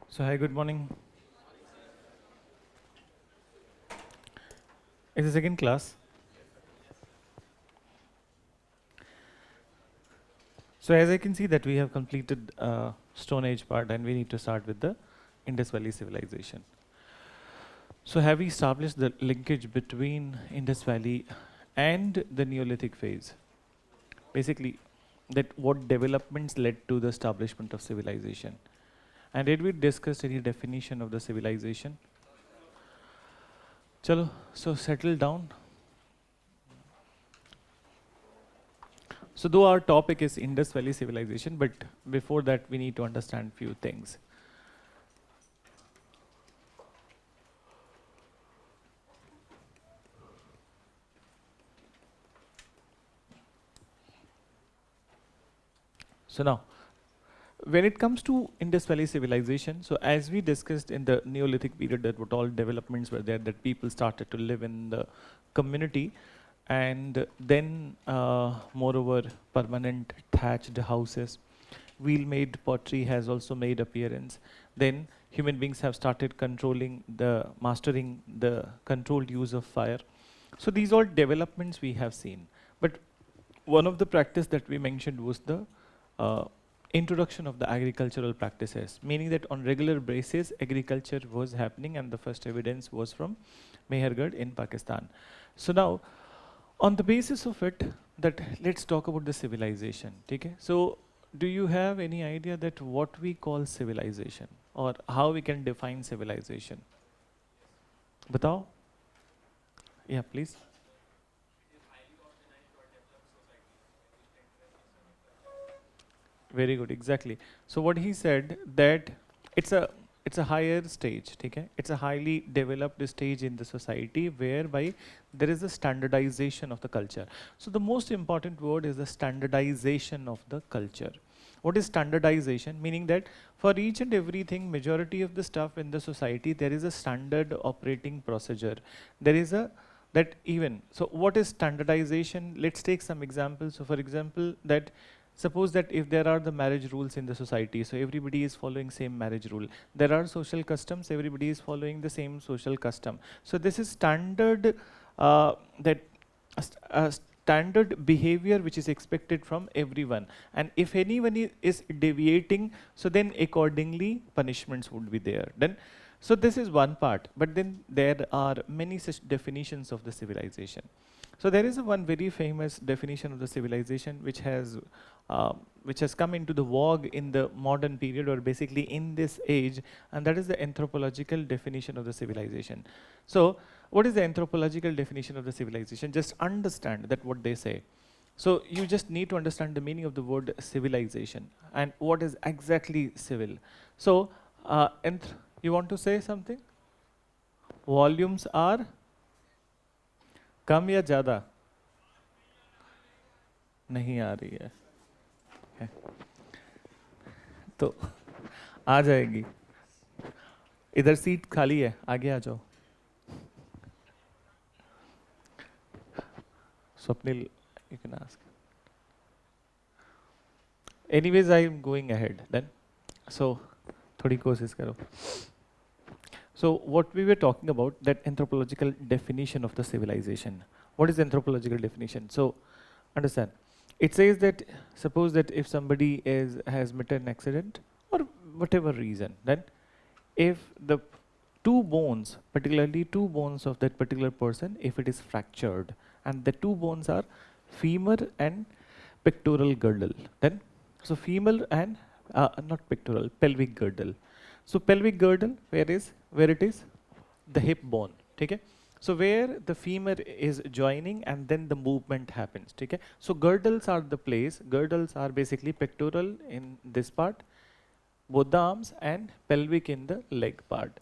So hi, good morning. It's the second class. So as I can see that we have completed Stone Age part and we need to start with the Indus Valley civilization. So have we established the linkage between Indus Valley and the Neolithic phase? Basically, that what developments led to the establishment of civilization? And did we discuss any definition of the civilization? Chalo, so settle down. So though our topic is Indus Valley civilization, but before that we need to understand few things. So now, when it comes to Indus Valley civilization, so as we discussed in the Neolithic period, that what all developments were there, that people started to live in the community, and then moreover permanent thatched houses, wheel-made pottery has also made appearance. Then human beings have started mastering the controlled use of fire. So these all developments we have seen. But one of the practice that we mentioned was the introduction of the agricultural practices, meaning that on regular basis agriculture was happening, and the first evidence was from Mehergarh in Pakistan. So now, on the basis of it, that let's talk about the civilization. Okay? So do you have any idea that what we call civilization, or how we can define civilization? Batao? Yeah, please. Very good, exactly. So what he said that it's a it's a higher stage, okay? It's a highly developed stage in the society whereby there is a standardization of the culture. So the most important word is the standardization of the culture. What is standardization? Meaning that for each and everything, majority of the stuff in the society, there is a standard operating procedure. There is a that even so what is standardization? Let's take some examples. So for example, that suppose that if there are the marriage rules in the society, so everybody is following same marriage rule. There are social customs, everybody is following the same social custom. So this is standard, that standard behavior which is expected from everyone. And if anyone is deviating, so then accordingly punishments would be there. Then, so this is one part. But then there are many such definitions of the civilization. So there is one very famous definition of the civilization which has come into the vogue in the modern period, or basically in this age, and that is the anthropological definition of the civilization. So what is the anthropological definition of the civilization? Just understand that what they say. So you just need to understand the meaning of the word civilization and what is exactly civil. So you want to say something? Volumes are कम या ज़्यादा नहीं आ रही है तो आ जाएगी. इधर seat खाली है, आगे आ जाओ. Swapnil, you can ask. Anyways, I am going ahead then. So थोड़ी कोशिश करो. So what we were talking about, that anthropological definition of the civilization. What is the anthropological definition? So understand, it says that suppose that if somebody has met an accident or whatever reason, then if the two bones, particularly two bones of that particular person, if it is fractured, and the two bones are femur and pectoral girdle, then so femur and not pectoral, pelvic girdle. So pelvic girdle, where it is the hip bone, okay? So where the femur is joining and then the movement happens, okay? So girdles are the place, girdles are basically pectoral in this part, both the arms, and pelvic in the leg part.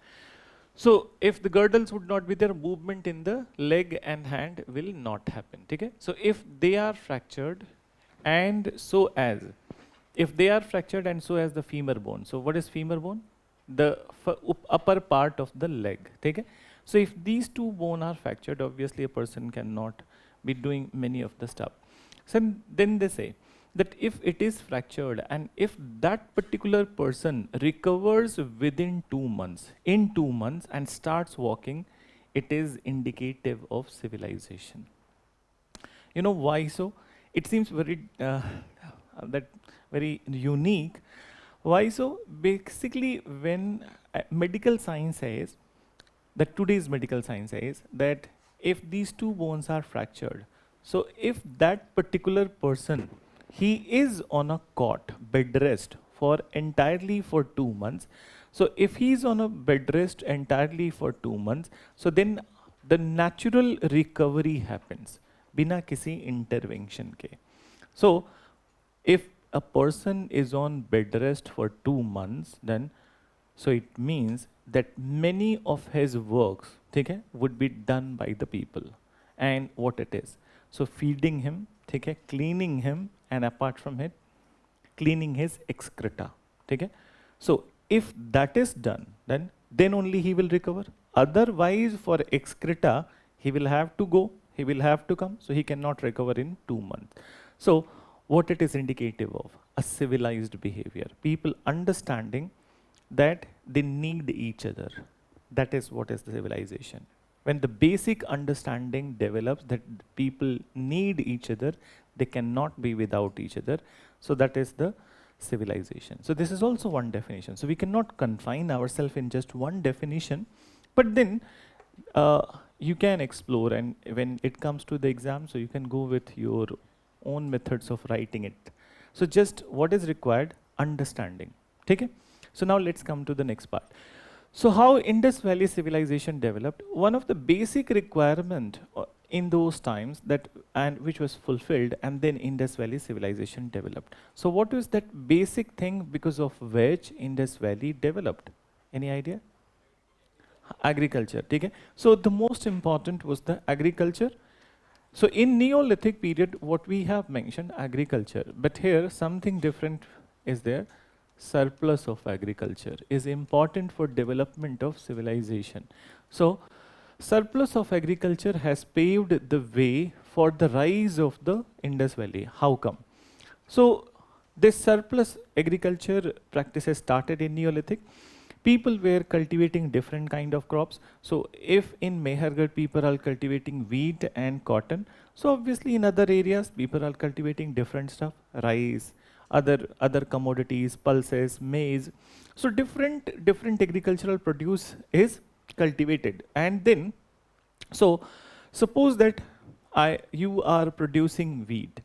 So if the girdles would not be there, movement in the leg and hand will not happen, okay? So if they are fractured, and so as the femur bone. So what is femur bone? The upper part of the leg, okay? So if these two bones are fractured, obviously a person cannot be doing many of the stuff. So then they say that if it is fractured and if that particular person recovers within 2 months, in 2 months and starts walking, it is indicative of civilization. You know why so? It seems very that very unique. Why so? Basically, when medical science says that today's medical science says that if these two bones are fractured, so if that particular person, he is on a cot, bed rest for entirely for 2 months. So if he's on a bed rest entirely for 2 months, so then the natural recovery happens, bina kisi intervention ke. So if a person is on bed rest for 2 months, then so it means that many of his works okay, would be done by the people. And what it is? So feeding him, okay, cleaning him, and apart from it, cleaning his excreta. Okay? So if that is done, then only he will recover. Otherwise, for excreta, he will have to go, he will have to come, so he cannot recover in 2 months. So what it is indicative of? A civilized behavior. People understanding that they need each other. That is what is the civilization. When the basic understanding develops that people need each other, they cannot be without each other. So that is the civilization. So this is also one definition. So we cannot confine ourselves in just one definition, but then you can explore, and when it comes to the exam, so you can go with your own methods of writing it. So just what is required? Understanding. Okay? So now let's come to the next part. So how Indus Valley civilization developed? One of the basic requirement in those times that and which was fulfilled, and then Indus Valley civilization developed. So what was that basic thing because of which Indus Valley developed? Any idea? Agriculture. Okay? So the most important was the agriculture. So in Neolithic period, what we have mentioned, agriculture, but here something different is there. Surplus of agriculture is important for development of civilization. So surplus of agriculture has paved the way for the rise of the Indus Valley. How come? So this surplus agriculture practices started in Neolithic. People were cultivating different kind of crops. So if in Mehergarh people are cultivating wheat and cotton, so obviously in other areas people are cultivating different stuff, rice, other commodities, pulses, maize. So different agricultural produce is cultivated. And then, so suppose that you are producing wheat,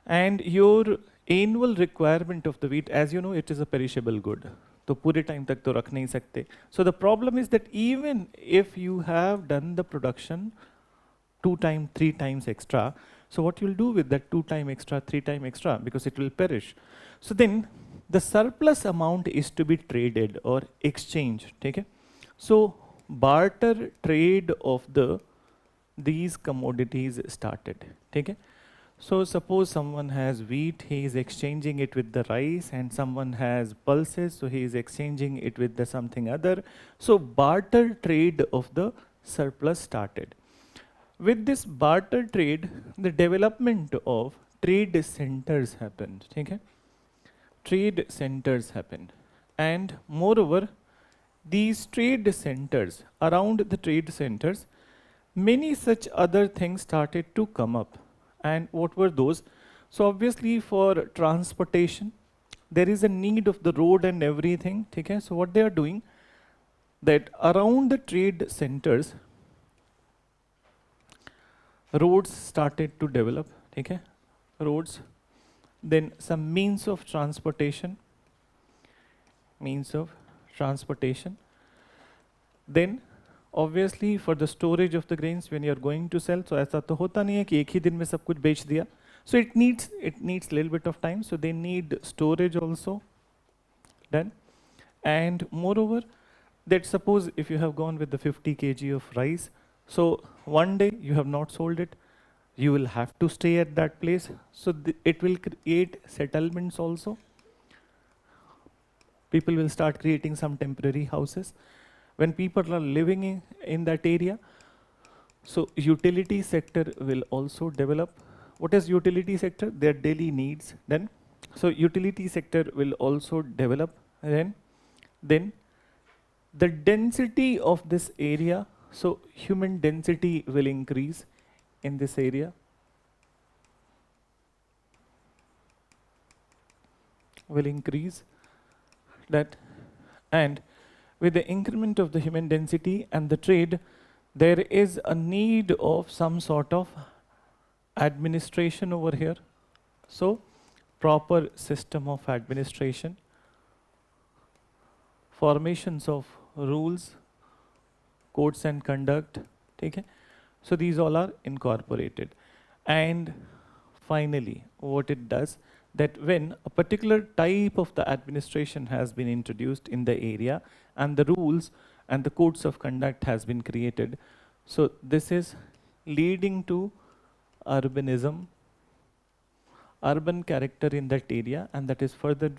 and your annual requirement of the wheat, as you know, it is a perishable good. तो पूरे time तक तो रख नहीं सकते. So the problem is that even if you have done the production 2 times, 3 times extra, so what you'll do with that 2 times extra, 3 times extra, because it will perish. So then the surplus amount is to be traded or exchanged. Okay? So barter trade of these commodities started. Okay? So suppose someone has wheat, he is exchanging it with the rice, and someone has pulses, so he is exchanging it with the something other. So barter trade of the surplus started. With this barter trade, the development of trade centers happened. Okay? Trade centers happened. And moreover, these trade centers, around the trade centers, many such other things started to come up. And what were those? So obviously for transportation, there is a need of the road and everything. Okay? So what they are doing, that around the trade centers, roads started to develop. Okay? Roads. Then some means of transportation. Then obviously for the storage of the grains when you are going to sell, so ऐसा तो होता नहीं है कि एक ही दिन में सब कुछ बेच दिया. So it needs little bit of time. So they need storage also. Done. And moreover, that suppose if you have gone with the 50 kg of rice, so one day you have not sold it, you will have to stay at that place. So it will create settlements also. People will start creating some temporary houses. When people are living in that area, So utility sector will also develop. What is utility sector? Their daily needs. Then, so utility sector will also develop. Then the density of this area. So human density will increase in this area. Will increase that, and with the increment of the human density and the trade, there is a need of some sort of administration over here. So proper system of administration, formations of rules, codes and conduct. Okay? So these all are incorporated. And finally, what it does, that when a particular type of the administration has been introduced in the area and the rules and the codes of conduct has been created, so this is leading to urbanism, urban character in that area, and that is further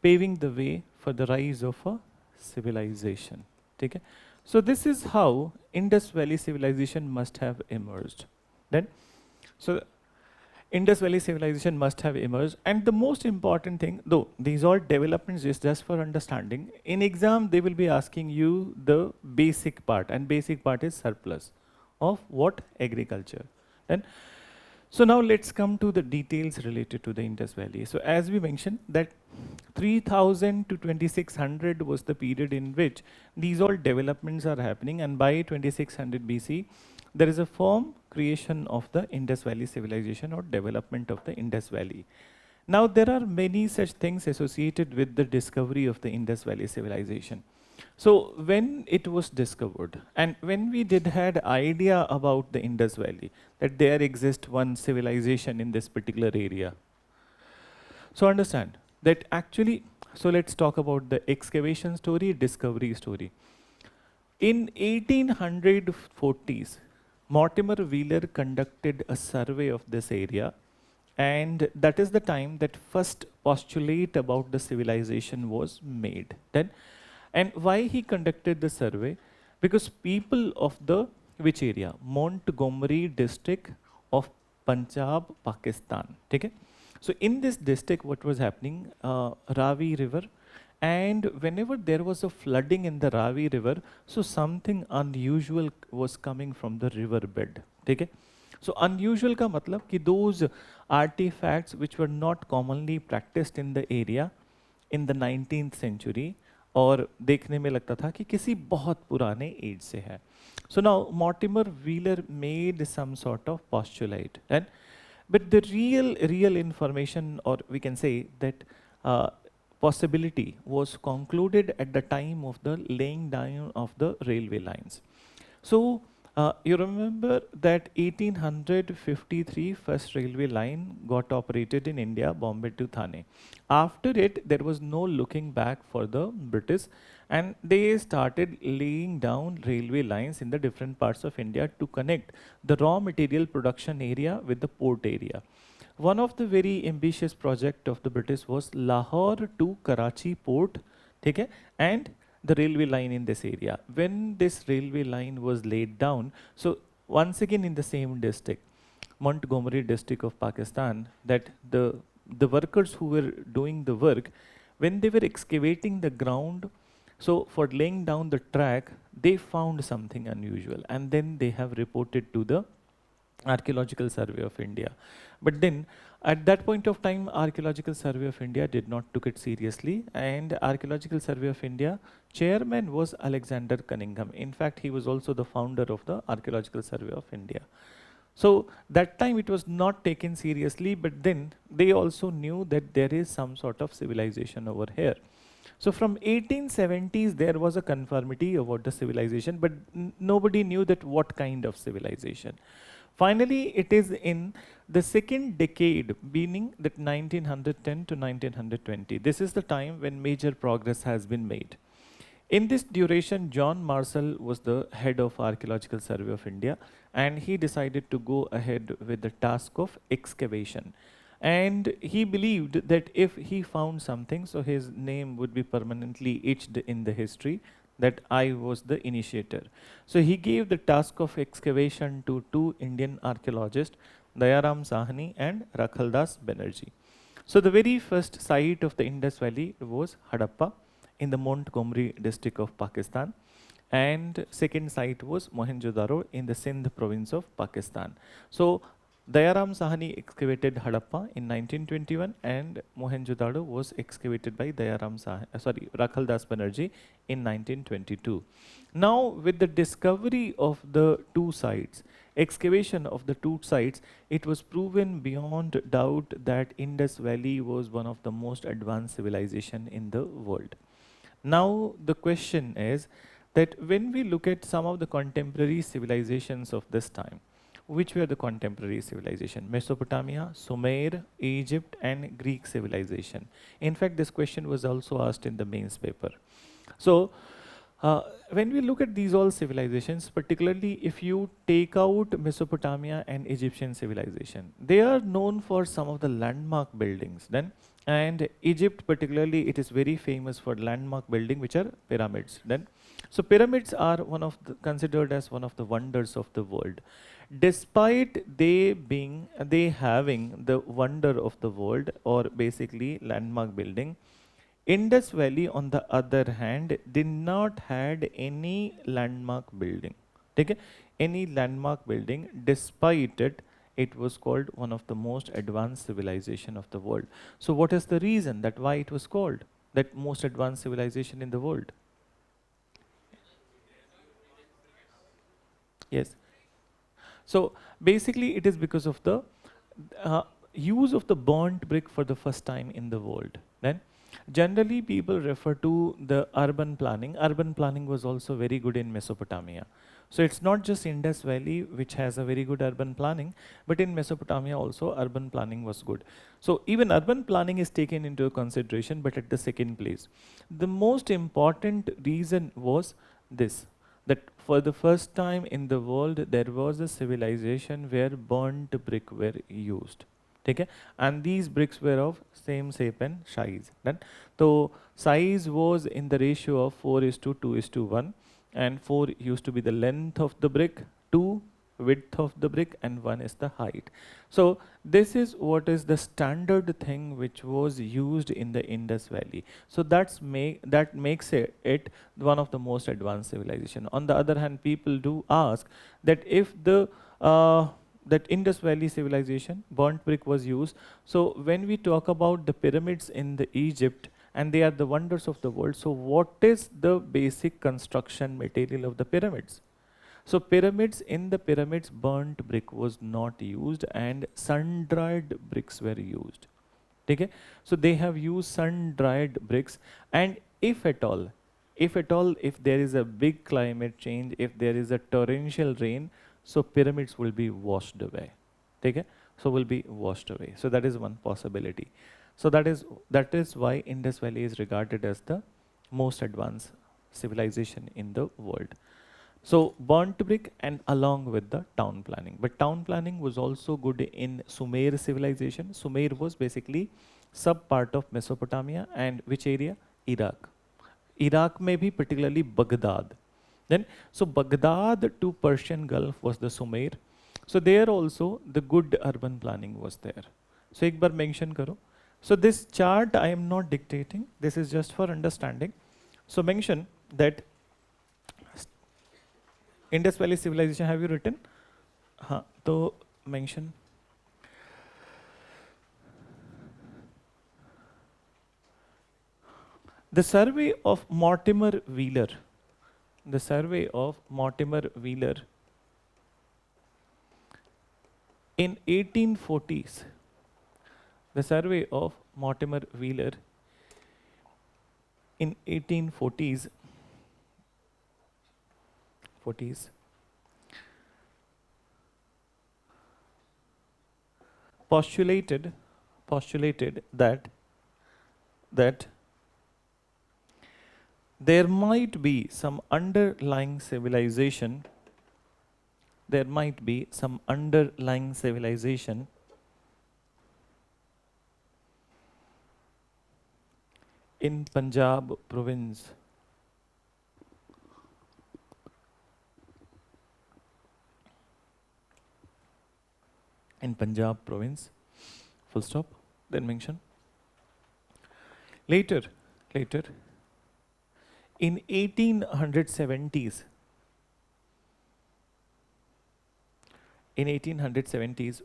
paving the way for the rise of a civilization. Okay? So this is how Indus Valley civilization must have emerged. Then, so Indus Valley civilization must have emerged, and the most important thing, though these all developments is just for understanding, in exam they will be asking you the basic part, and basic part is surplus of what? Agriculture. Then, so now let's come to the details related to the Indus Valley. So as we mentioned that 3000 to 2600 was the period in which these all developments are happening, and by 2600 BC, there is a firm creation of the Indus Valley civilization or development of the Indus Valley. Now there are many such things associated with the discovery of the Indus Valley civilization. So when it was discovered, and when we did had idea about the Indus Valley, that there exists one civilization in this particular area. So understand that actually, so let's talk about the excavation story, discovery story. In 1840s, Mortimer Wheeler conducted a survey of this area, and that is the time that first postulate about the civilization was made. Then, and why he conducted the survey? Because people of the which area? Montgomery district of Punjab, Pakistan. Okay? So in this district, what was happening? Ravi River, and whenever there was a flooding in the Ravi River, so something unusual was coming from the river bed. Okay? So unusual ka matlab ki those artifacts which were not commonly practiced in the area in the 19th century, और देखने में लगता था कि किसी बहुत पुराने as से है. So now Mortimer Wheeler made some sort of postulate, and but the real information, or we can say that possibility was concluded at the time of the laying down of the railway lines. So you remember that 1853 first railway line got operated in India, Bombay to Thane. After it, there was no looking back for the British, and they started laying down railway lines in the different parts of India to connect the raw material production area with the port area. One of the very ambitious project of the British was Lahore to Karachi port, okay, and the railway line in this area. When this railway line was laid down, so once again in the same district, Montgomery district of Pakistan, that the workers who were doing the work, when they were excavating the ground, so for laying down the track, they found something unusual, and then they have reported to the Archaeological Survey of India. But then at that point of time, Archaeological Survey of India did not took it seriously, and Archaeological Survey of India chairman was Alexander Cunningham. In fact, he was also the founder of the Archaeological Survey of India. So that time it was not taken seriously, but then they also knew that there is some sort of civilization over here. So from 1870s, there was a conformity about the civilization, but nobody knew that what kind of civilization. Finally, it is in the second decade, meaning that 1910 to 1920. This is the time when major progress has been made. In this duration, John Marshall was the head of Archaeological Survey of India, and he decided to go ahead with the task of excavation. And he believed that if he found something, so his name would be permanently etched in the history, that I was the initiator. So he gave the task of excavation to two Indian archaeologists, Dayaram Sahni and Rakhaldas Banerjee. So the very first site of the Indus Valley was Hadappa in the Montgomery district of Pakistan, and second site was Mohenjo-daro in the Sindh province of Pakistan. So Dayaram Sahani excavated Hadappa in 1921 and Mohenjo-daro was excavated by Rakhaldas Banerjee in 1922. Now with the discovery of the two sites, excavation of the two sites, it was proven beyond doubt that Indus Valley was one of the most advanced civilization in the world. Now the question is that when we look at some of the contemporary civilizations of this time, which were the contemporary civilization? Mesopotamia, Sumer, Egypt and Greek civilization. In fact, this question was also asked in the mains paper. So when we look at these all civilizations, particularly if you take out Mesopotamia and Egyptian civilization, they are known for some of the landmark buildings. Then, and Egypt particularly, it is very famous for landmark building, which are pyramids. Then, so pyramids are considered as one of the wonders of the world. Despite they having the wonder of the world or basically landmark building, Indus Valley, on the other hand, did not had any landmark building. Okay? Any landmark building, despite it, it was called one of the most advanced civilization of the world. So what is the reason that why it was called that most advanced civilization in the world? Yes. So basically it is because of the use of the burnt brick for the first time in the world. Then generally people refer to the urban planning. Urban planning was also very good in Mesopotamia. So it's not just Indus Valley which has a very good urban planning, but in Mesopotamia also urban planning was good. So even urban planning is taken into consideration, but at the second place. The most important reason was this, that for the first time in the world there was a civilization where burnt brick were used. Okay? And these bricks were of same shape and size. Then, so size was in the ratio of 4:2:1, and 4 used to be the length of the brick, 2 width of the brick, and 1 is the height. So this is what is the standard thing which was used in the Indus Valley. So that makes it one of the most advanced civilization. On the other hand, people do ask that if the that Indus Valley civilization, burnt brick was used. So when we talk about the pyramids in the Egypt, and they are the wonders of the world, so what is the basic construction material of the pyramids? So in the pyramids, burnt brick was not used and sun-dried bricks were used. Okay? So they have used sun-dried bricks, and if at all, if there is a big climate change, if there is a torrential rain, so pyramids will be washed away. Okay? So will be washed away. So that is one possibility. So that is why Indus Valley is regarded as the most advanced civilization in the world. So burnt brick and along with the town planning. But town planning was also good in Sumer civilization. Sumer was basically sub part of Mesopotamia, and which area? Iraq. Iraq may be particularly Baghdad. Then, so Baghdad to Persian Gulf was the Sumer. So there also the good urban planning was there. So एक बार mention करो. So this chart I am not dictating. This is just for understanding. So mention that Indus Valley civilization, have you written? हाँ, तो mention. The survey of Mortimer Wheeler. The survey of Mortimer Wheeler in 1840s. The survey of Mortimer Wheeler in 1840s postulated that there might be some underlying civilization. There might be some underlying civilization in Punjab province. in Punjab province, full stop, then mention. Later, in 1870s,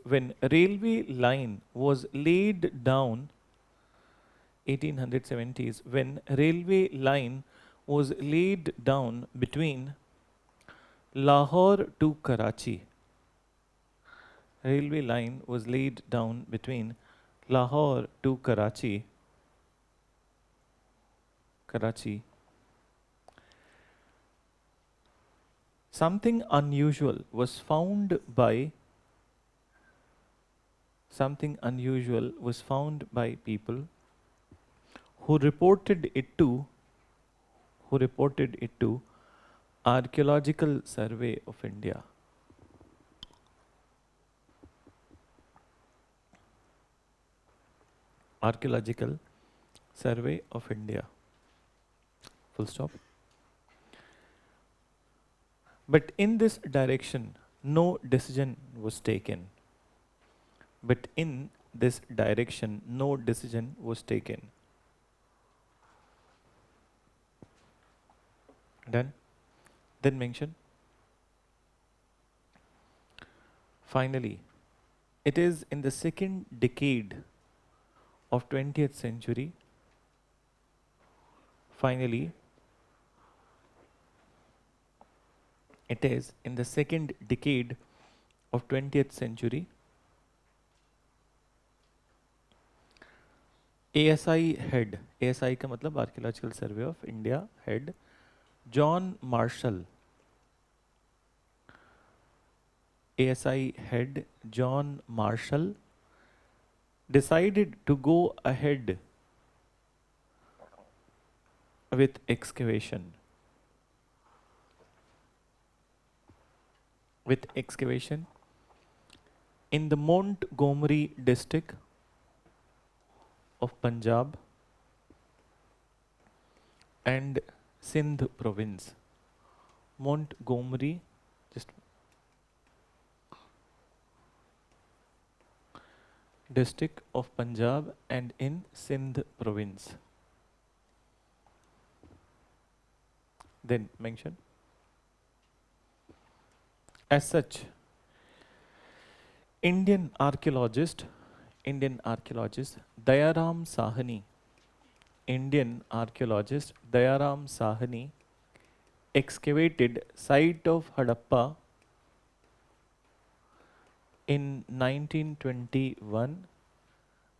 when railway line was laid down, 1870s, when railway line was laid down between Lahore to Karachi. Railway line was laid down between Lahore to Karachi. Something unusual was found by people who reported it to Archaeological Survey of India. Archaeological Survey of India. Full stop. But in this direction, no decision was taken. Done. Then mention. Finally, it is in the second decade of 20th century. Finally, it is in the second decade of 20th century. ASI head, ASI का मतलब Archaeological Survey of India head, John Marshall. ASI head John Marshall decided to go ahead with excavation. In the Montgomery district of Punjab and Sindh province. Montgomery, district of Punjab and in Sindh province. Then mention. As such, Indian archaeologist Dayaram Sahani excavated site of Hadappa in 1921.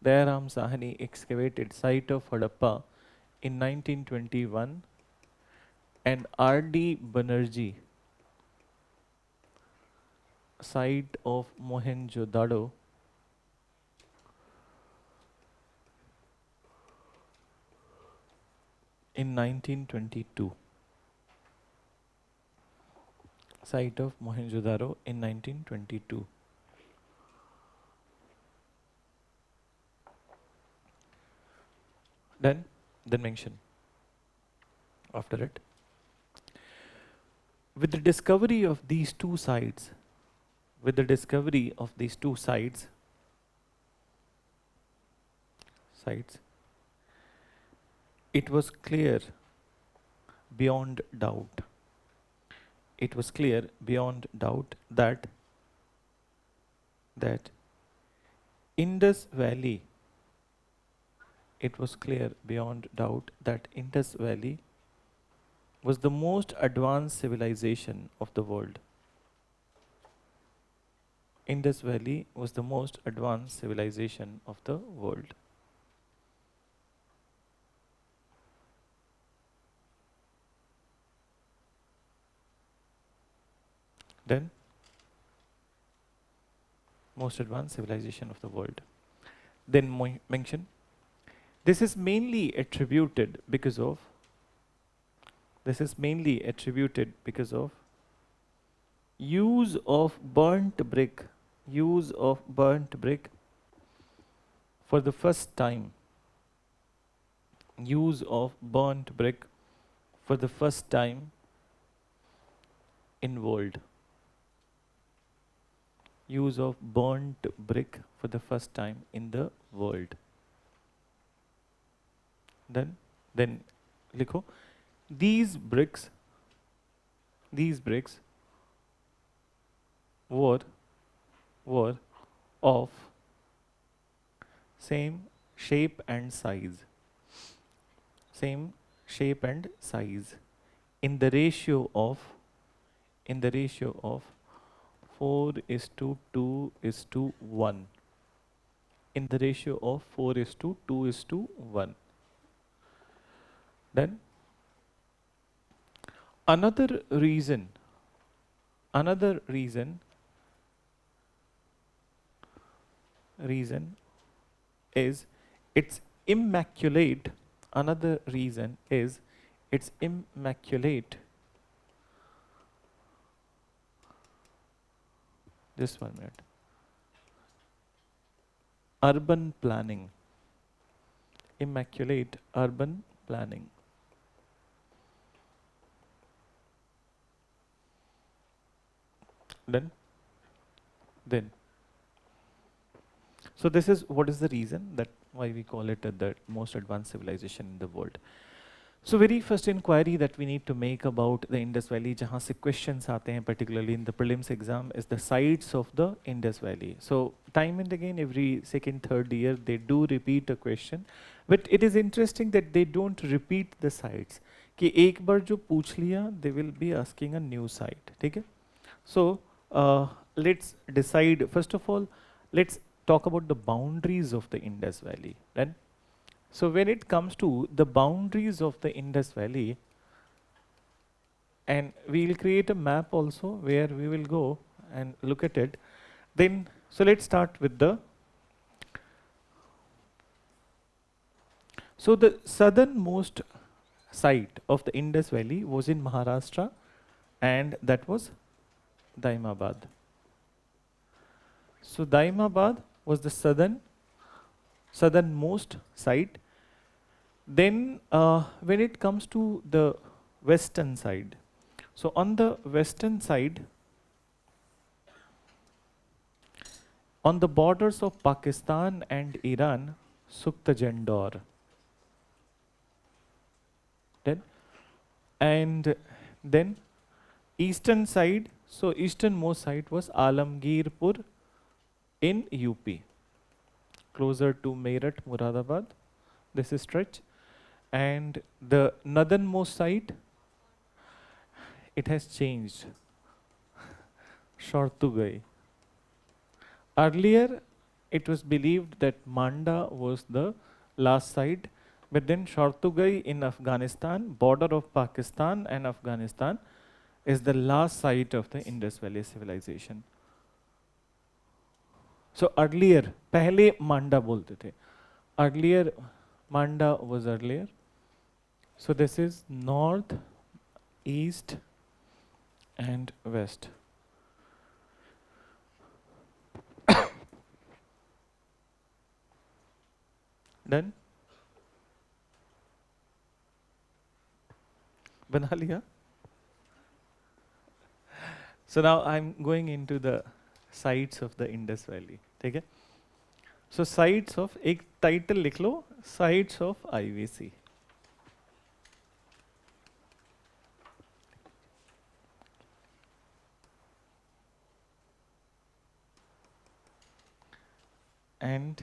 Dayaram Sahani excavated site of Hadappa in 1921, and R.D. Banerjee site of Mohenjo-daro in 1922. Site of Mohenjo-daro in 1922. Then mention after it. With the discovery of these two sites, it was clear beyond doubt that Indus Valley was the most advanced civilization of the world. Indus Valley was the most advanced civilization of the world. Then, most advanced civilization of the world. Then mention, this is mainly attributed because of use of burnt brick for the first time. Use of burnt brick for the first time in world. use of burnt brick for the first time in the world. Then लिखो, these bricks were of same shape and size in the ratio of 4:2:1. In the ratio of 4:2:1. Then another reason is its immaculate. Another reason is its immaculate. Just 1 minute. Urban planning. Immaculate urban planning. Then so this is what is the reason that why we call it the most advanced civilization in the world. So very first inquiry that we need to make about the Indus Valley, जहाँ से questions आते हैं particularly in the prelims exam, is the sites of the Indus Valley. So time and again, every second, third year, they do repeat a question, but it is interesting that they don't repeat the sites. कि एक बार जो पूछ लिया, they will be asking a new site. ठीक है? So let's decide. First of all, let's talk about the boundaries of the Indus Valley. Then, so when it comes to the boundaries of the Indus Valley, and we'll create a map also where we will go and look at it. Then, so let's start with the. So the southernmost site of the Indus Valley was in Maharashtra, and that was Daimabad. So Daimabad was the southernmost site. Then when it comes to the western side, so on the western side, on the borders of Pakistan and Iran, Suktajandor. Then eastern side, so easternmost site was Alamgirpur in UP, closer to Meerut, Muradabad. This is stretch. And the northernmost site, it has changed. Shortugai. Earlier, it was believed that Manda was the last site, but then Shortugai in Afghanistan, border of Pakistan and Afghanistan, is the last site of the Indus Valley civilization. So earlier, पहले Manda बोलते थे. Earlier, Manda was earlier. So this is north, east, and west. Done? बना लिया? So now I'm going into the sites of the Indus Valley. ठीक है? So sites of, एक title लिख लो, sites of IVC. And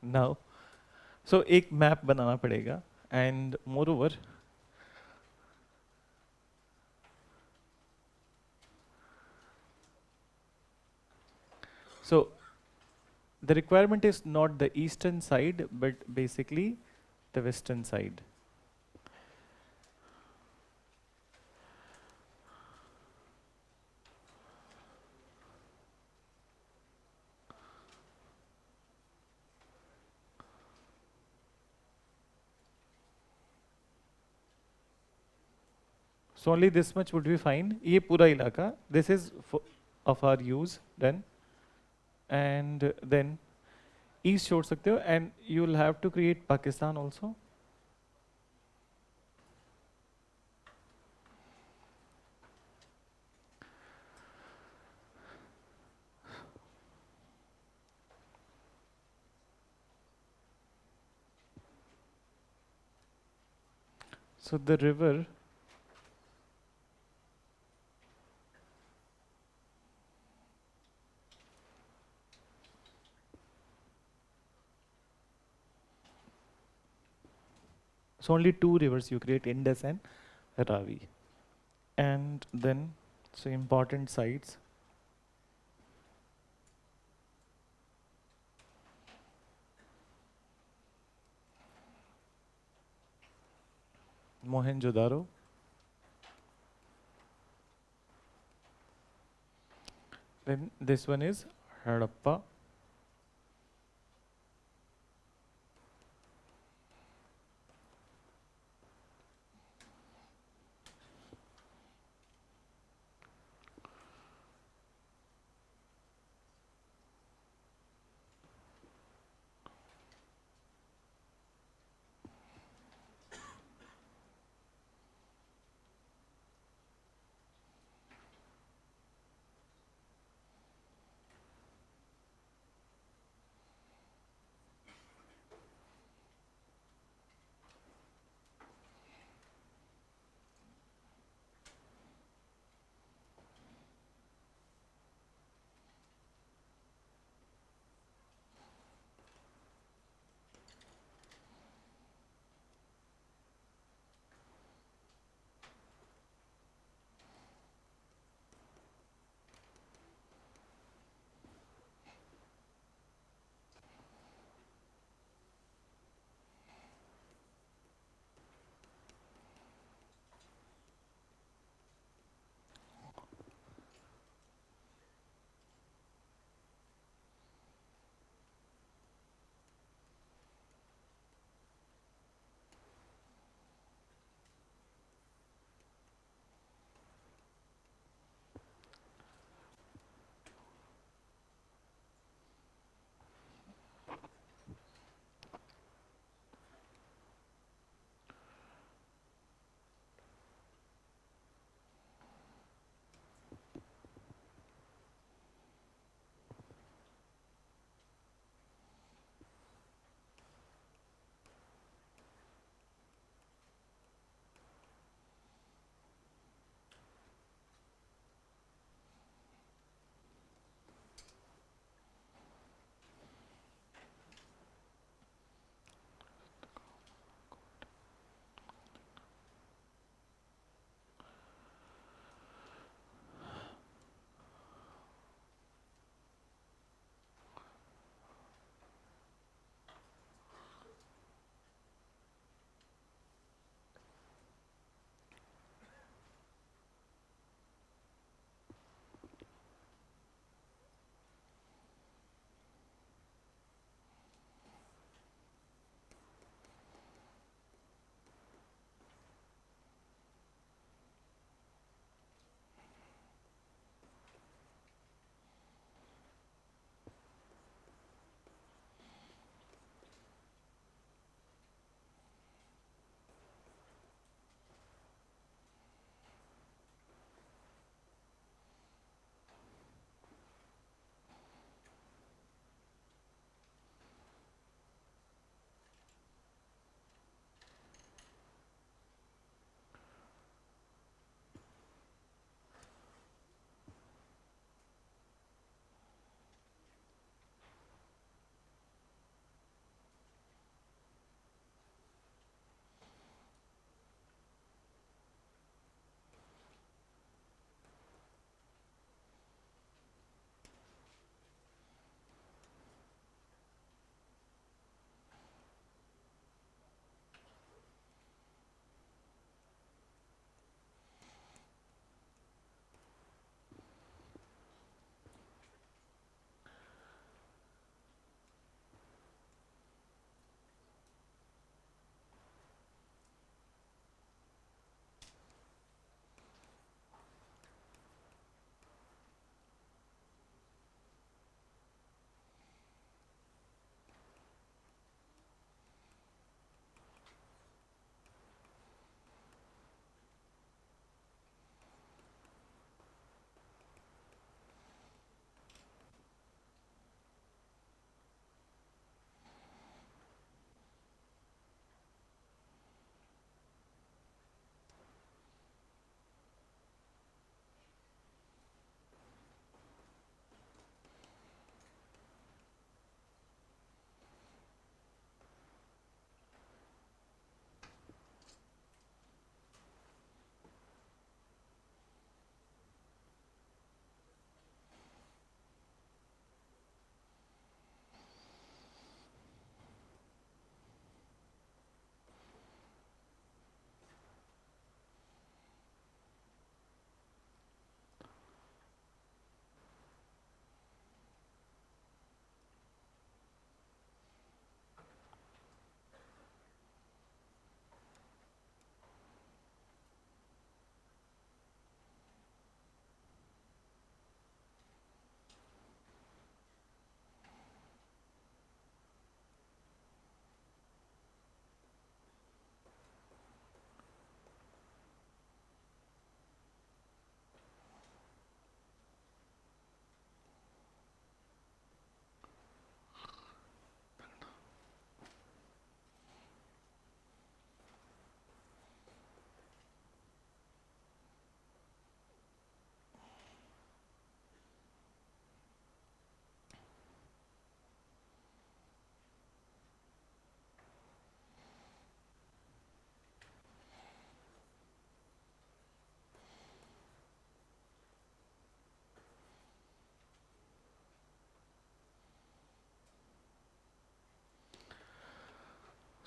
now, so एक map बनाना पड़ेगा, and moreover, so the requirement is not the eastern side, but basically the western side. So only this much would be fine. ये पूरा इलाका, this is of our use then, and then east छोड़ सकते हो, and you will have to create Pakistan also. So the river so only two rivers you create, Indus and Ravi. And then so important sites, Mohenjo-daro, then this one is Harappa,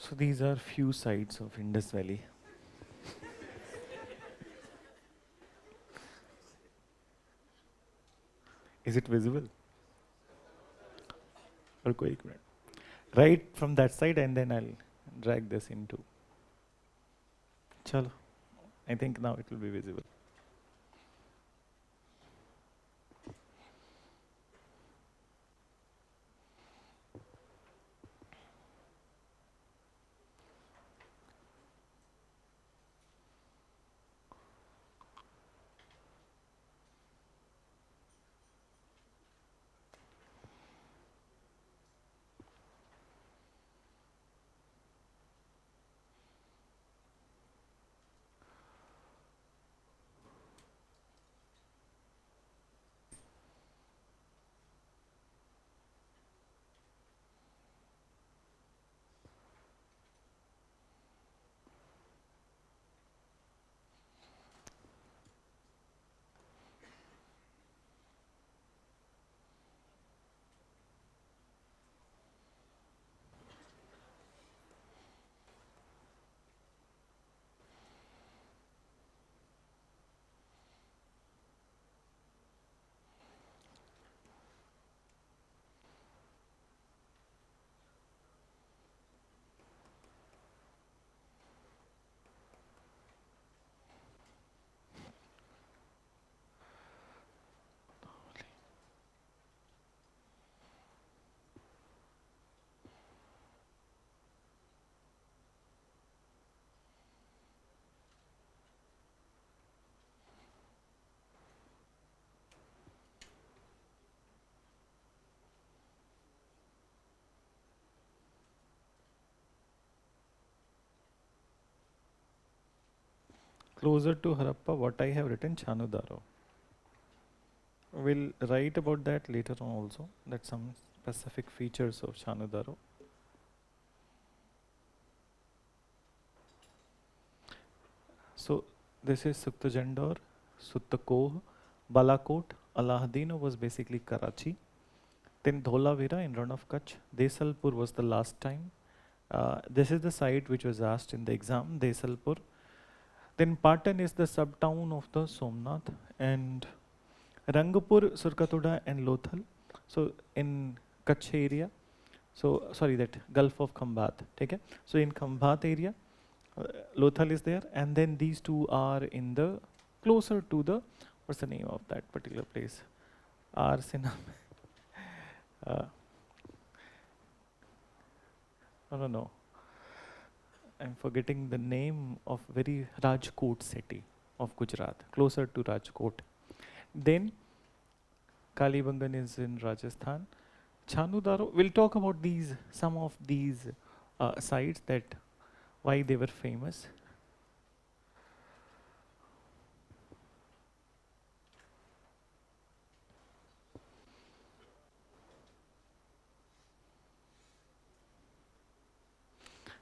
So these are few sites of Indus Valley. Is it visible? रुको एक minute. Right from that side, and then I'll drag this into. Chalo. I think now it will be visible. Closer to Harappa, what I have written Chanudaro. We'll write about that later on also, that some specific features of Chanudaro. So this is Suktajandor, Suttakoh, Balakot, Alahadino was basically Karachi. Then Dholavira in Run of Kutch. Desalpur was the last time. This is the site which was asked in the exam, Desalpur. Then Patan is the sub-town of the Somnath, and Rangapur, Surkatoda and Lothal. So in Kutch area, so sorry, that Gulf of Khambat, okay? So in Khambat area, Lothal is there, and then these two are in the closer to the, what's the name of that particular place? Arsenal. No. I'm forgetting the name of very Rajkot city of Gujarat, closer to Rajkot. Then Kalibangan is in Rajasthan. Chanudaro, we'll talk about these, some of these sites, that why they were famous.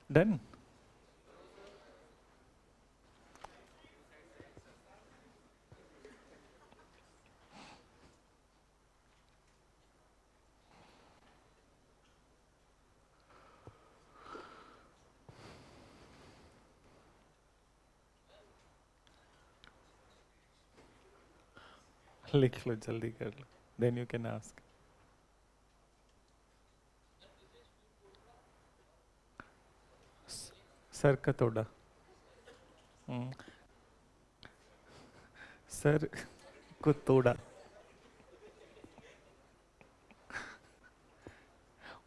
Done. लिख लो, जल्दी कर लो, then you can ask. Sir का तोड़ा. Sir को तोड़ा.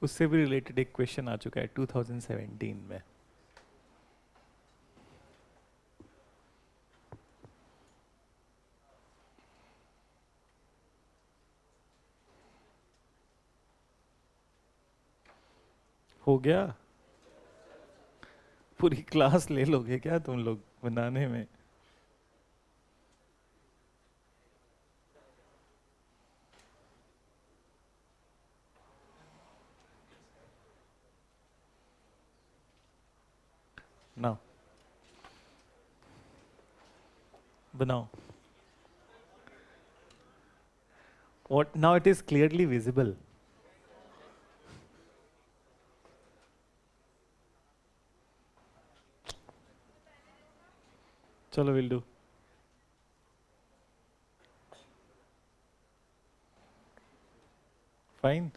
उससे भी related एक क्वेश्चन आ चुका है 2017 में. हो गया. पूरी क्लास ले लोगे क्या तुम लोग बनाने में? Now, बनाओ. What? Now it is clearly visible. Chalo, we'll do. Fine.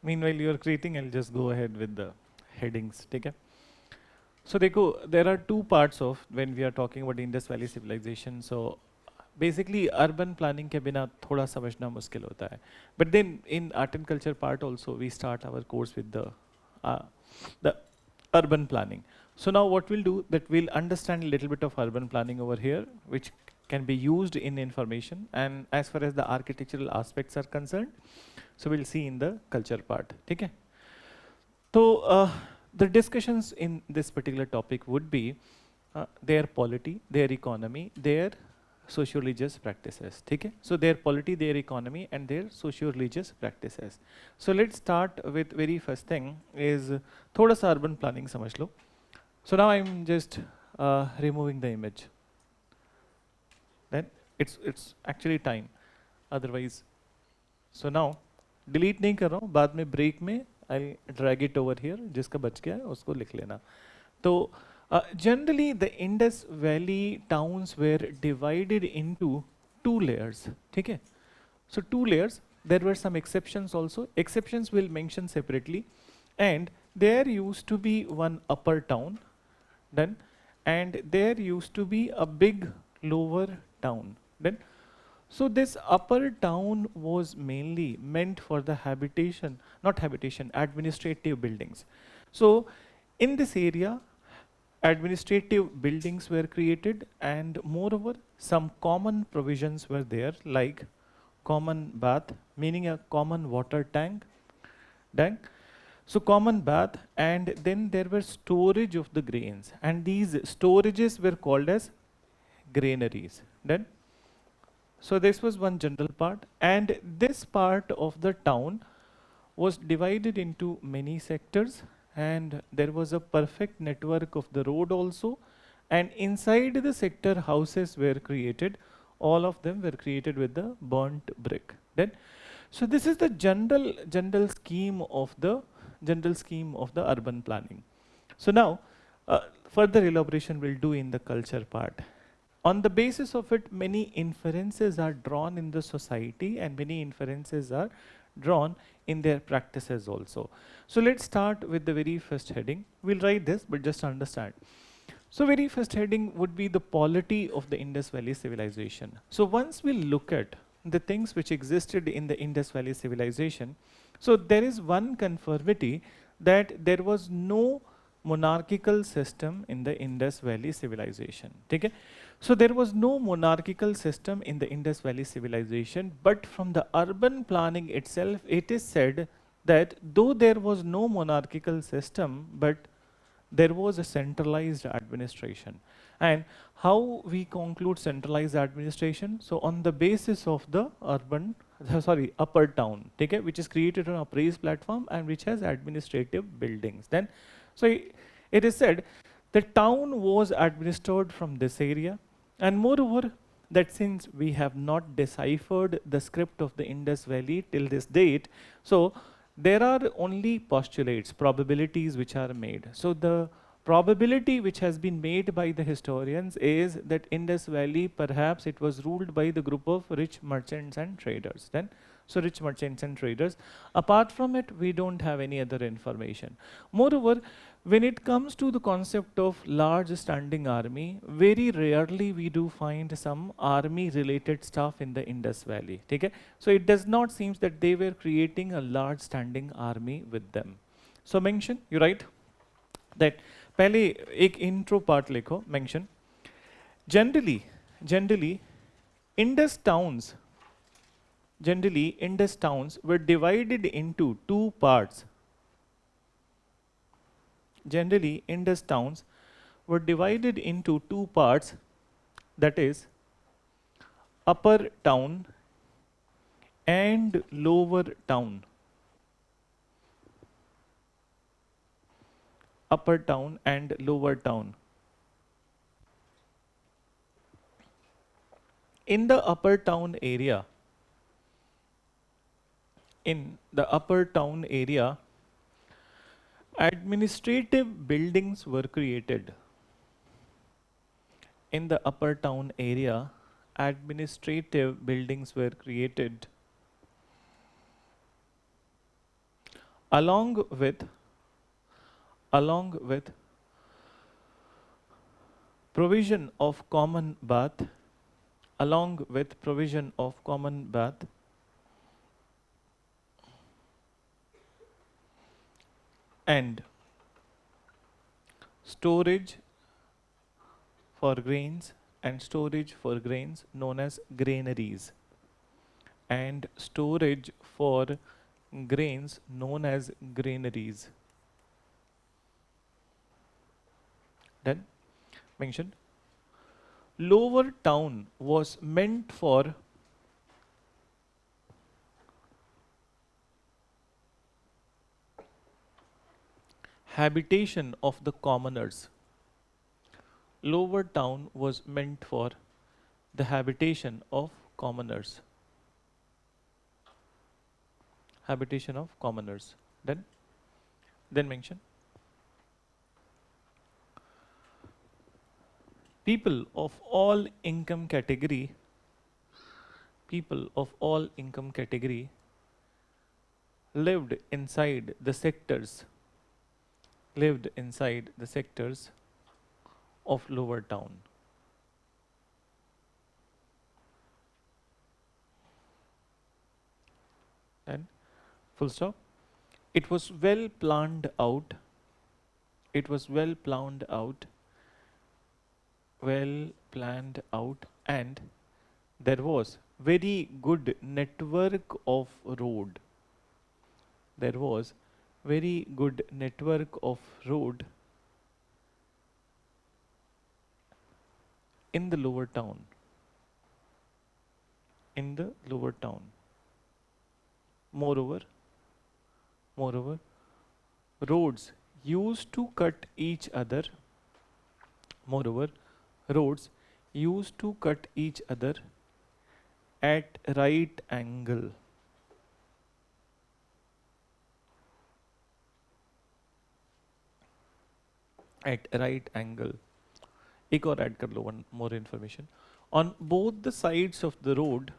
Meanwhile, you're creating, I'll just go ahead with the headings. Take care. So देखो, there are two parts of when we are talking about Indus Valley civilization. So basically urban planning के बिना थोड़ा समझना मुश्किल होता है. But then in art and culture part also we start our course with the urban planning. So now what we'll do that we'll understand a little bit of urban planning over here, which can be used in information, and as far as the architectural aspects are concerned, so we'll see in the culture part. ठीक है? So the discussions in this particular topic would be their polity, their economy, their socio-religious practices. ठीक है? So their polity, their economy, and their socio-religious practices. So let's start with very first thing is थोड़ा सा urban planning समझ लो. So now I'm just removing the image. Then it's actually time. Otherwise, so now delete नहीं कर रहा हूँ. बाद में break में I'll drag it over here. जिसका बच गया है उसको लिख लेना. तो generally the Indus Valley towns were divided into two layers. ठीक है? So two layers. There were some exceptions also. Exceptions we'll mention separately. And there used to be one upper town. Then, and there used to be a big lower town. Then, so this upper town was mainly meant for the habitation, not habitation, administrative buildings. So in this area, administrative buildings were created, and moreover, some common provisions were there, like common bath, meaning a common water tank. So common bath, and then there were storage of the grains, and these storages were called as granaries. Then, so this was one general part, and this part of the town was divided into many sectors, and there was a perfect network of the road also, and inside the sector houses were created. All of them were created with the burnt brick. Then, so this is the general scheme of the urban planning. So now further elaboration we'll do in the culture part. On the basis of it, many inferences are drawn in the society, and many inferences are drawn in their practices also. So let's start with the very first heading. We'll write this, but just understand. So very first heading would be the polity of the Indus Valley civilization. So once we look at the things which existed in the Indus Valley civilization, so there is one conformity that there was no monarchical system in the Indus Valley civilization. Okay? So there was no monarchical system in the Indus Valley civilization, but from the urban planning itself, it is said that though there was no monarchical system, but there was a centralized administration. And how we conclude centralized administration? So on the basis of the upper town, okay, which is created on a praised platform and which has administrative buildings. Then, so it is said the town was administered from this area, and moreover, that since we have not deciphered the script of the Indus Valley till this date, so there are only postulates, probabilities which are made. So the probability which has been made by the historians is that Indus Valley, perhaps it was ruled by the group of rich merchants and traders. Then, so rich merchants and traders. Apart from it, we don't have any other information. Moreover, when it comes to the concept of large standing army, very rarely we do find some army related stuff in the Indus Valley. Okay? So it does not seem that they were creating a large standing army with them. So mention, you write that पहले एक intro part लिखो, mention. Generally, Indus towns were divided into two parts. Generally, Indus towns were divided into two parts, that is, upper town and lower town. Upper town and lower town. In the upper town area, Administrative buildings were created in the upper town area. Administrative buildings were created along with along with provision of common bath along with provision of common bath and storage for grains known as granaries and storage for grains known as granaries. Then mentioned lower town was meant for habitation of the commoners. Lower town was meant for the habitation of commoners. Habitation of commoners. Then mention people of all income category lived inside the sectors of lower town. And full stop. It was well planned out. And there was very good network of road. In the lower town. Moreover, roads used to cut each other. At right angle. एक और add कर लो, one more information. On both the sides of the road,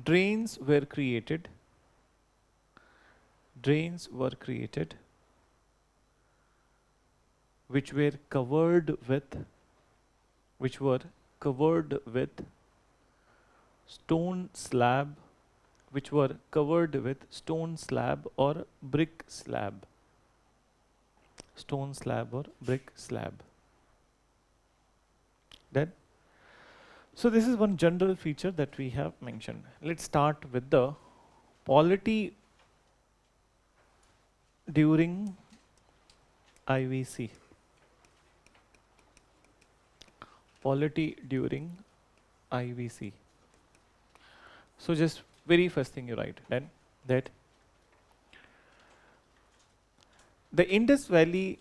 drains were created, which were covered with stone slab or brick slab. Then, so this is one general feature that we have mentioned. Let's start with the polity during IVC. So just very first thing you write then that the Indus Valley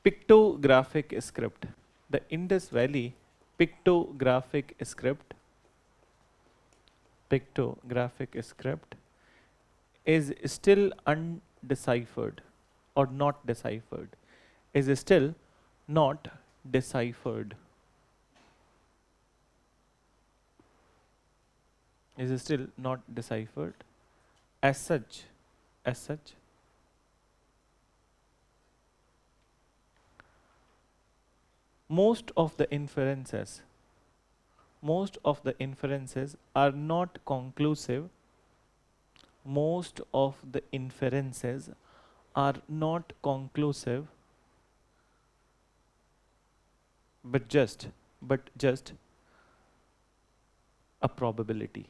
pictographic script is still undeciphered or not deciphered. Is still not deciphered. As such, most of the inferences are not conclusive. But just a probability.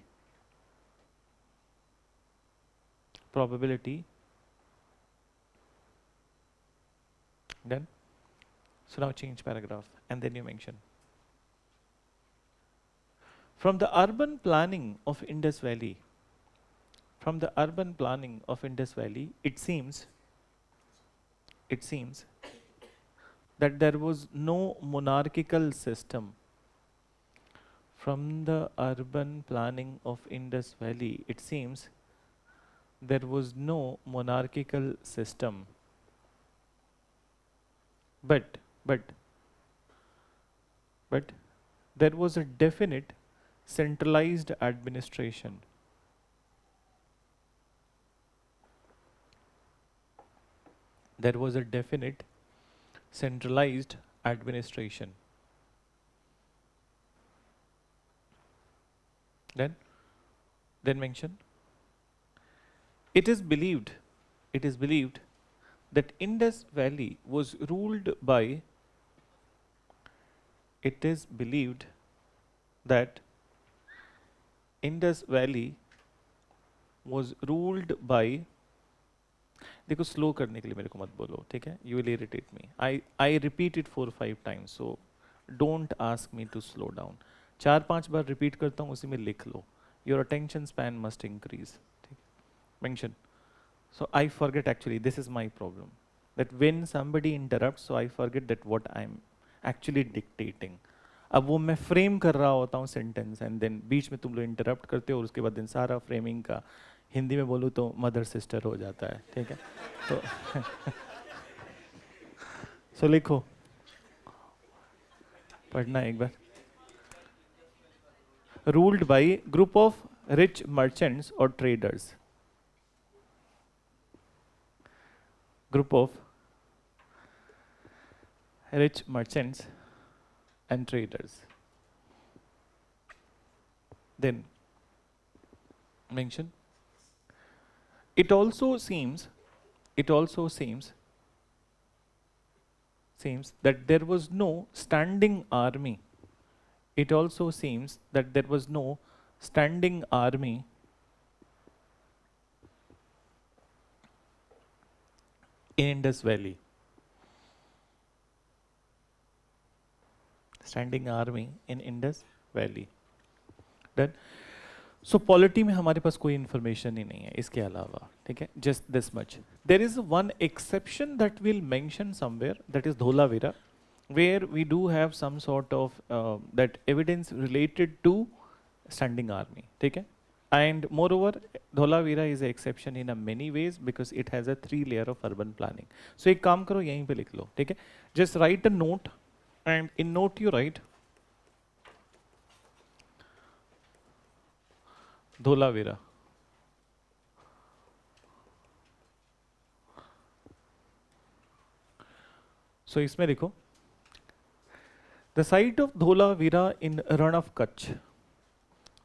Then, so now change paragraph and then you mention. From the urban planning of Indus Valley, it seems that there was no monarchical system. from the urban planning of Indus Valley, it seems there was no monarchical system, but but but there was a definite centralized administration. There was a definite centralized administration. Then, then mention. It is believed, it is believed that Indus Valley was ruled by. It is believed that Indus Valley was ruled by. देखो slow करने के लिए मेरे को मत बोलो, ठीक है? You will irritate me. I repeat it 4 or 5 times, so don't ask me to slow down. 4-5 bar repeat करता हूँ, उसी में लिख लो. Your attention span must increase. ठीक? Mention. So I forget actually. This is my problem. That when somebody interrupts, so I forget that what I'm actually dictating. अब वो मैं frame कर रहा होता हूँ सेंटेंस एंड देन बीच में तुम लोग इंटरप्ट करते हो और उसके बाद दिन सारा फ्रेमिंग का हिंदी में बोलूँ तो मदर सिस्टर हो जाता है, ठीक है? तो सो लिखो, पढ़ना एक बार. Ruled by group of rich merchants और traders. Group of rich merchants and traders. Then mention. It also seems that there was no standing army. It also seems that there was no standing army in Indus Valley. Standing army in Indus Valley. Then, so polity में हमारे पास कोई information ही नहीं है इसके अलावा, ठीक है? Just this much. There is one exception that we'll mention somewhere, that is Dholavira, where we do have some sort of that evidence related to standing army, ठीक है? And moreover, Dholavira is an exception in a many ways because it has a 3 layer of urban planning. So एक काम करो यहीं पे लिख लो, ठीक है? Just write a note. And in note you write Dholavira. So इसमें देखो, the site of Dholavira in Run of Kutch.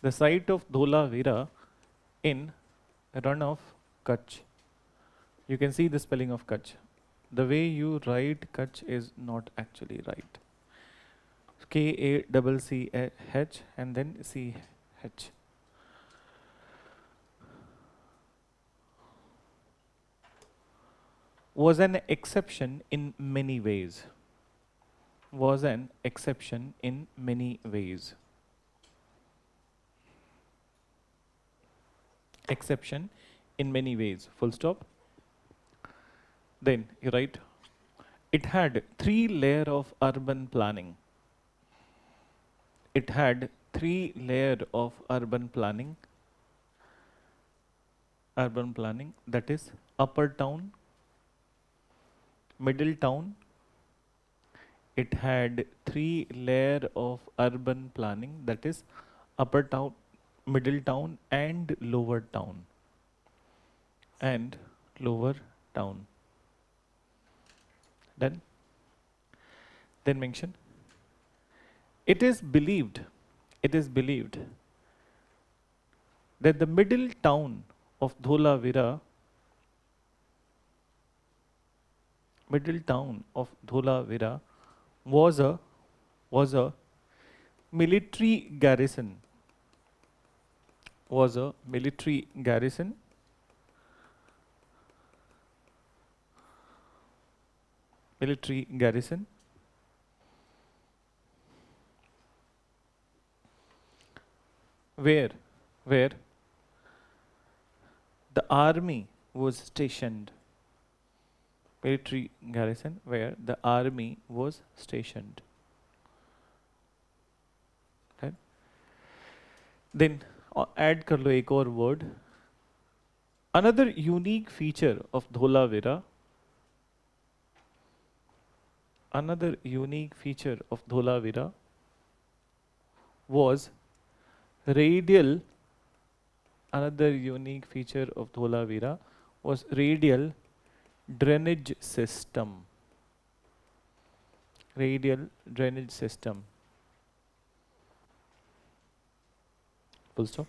The site of Dholavira in Run of Kutch. You can see the spelling of Kutch. The way you write Kutch is not actually right. K-A-C-C-H and then C-H. Was an exception in many ways. Was an exception in many ways. Exception in many ways. Full stop. Then you write, it had 3 layer of urban planning. It had 3 layer of urban planning. Urban planning, that is upper town, middle town. It had 3 layer of urban planning, that is upper town, middle town and lower town. And lower town. Then mention. It is believed that the middle town of Dholavira was a military garrison. Was a military garrison. Military garrison. Where the army was stationed. Military garrison where the army was stationed. Right? Then add कर लो एक और word. Another unique feature of Dholavira, another unique feature of Dholavira was radial. Another unique feature of Dholavira was radial drainage system. Radial drainage system. Full stop.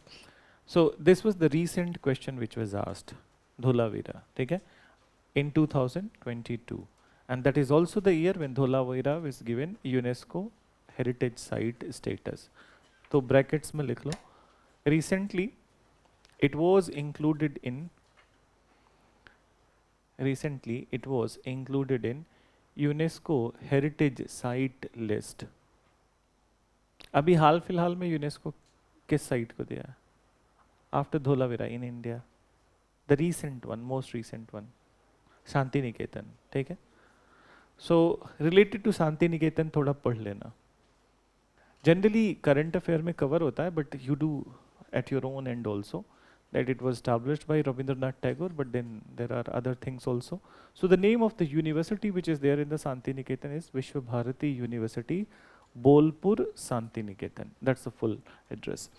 So this was the recent question which was asked, Dholavira, okay, in 2022, and that is also the year when Dholavira was given UNESCO heritage site status. So brackets में लिख लो. Recently, it was included in. Recently, it was included in UNESCO heritage site list. अभी हाल फिलहाल में UNESCO किस site को दिया? After Dholavira in India, the recent one, most recent one, Shanti Niketan, ठीक है? So related to Shanti Niketan थोड़ा पढ़ लेना. Generally current affair में cover होता है, but you do at your own end also. That it was established by Rabindranath Tagore, but then there are other things also. So the name of the university which is there in the Santi Niketan is Vishwa Bharati University, Bolpur, Santi Niketan. That's the full address.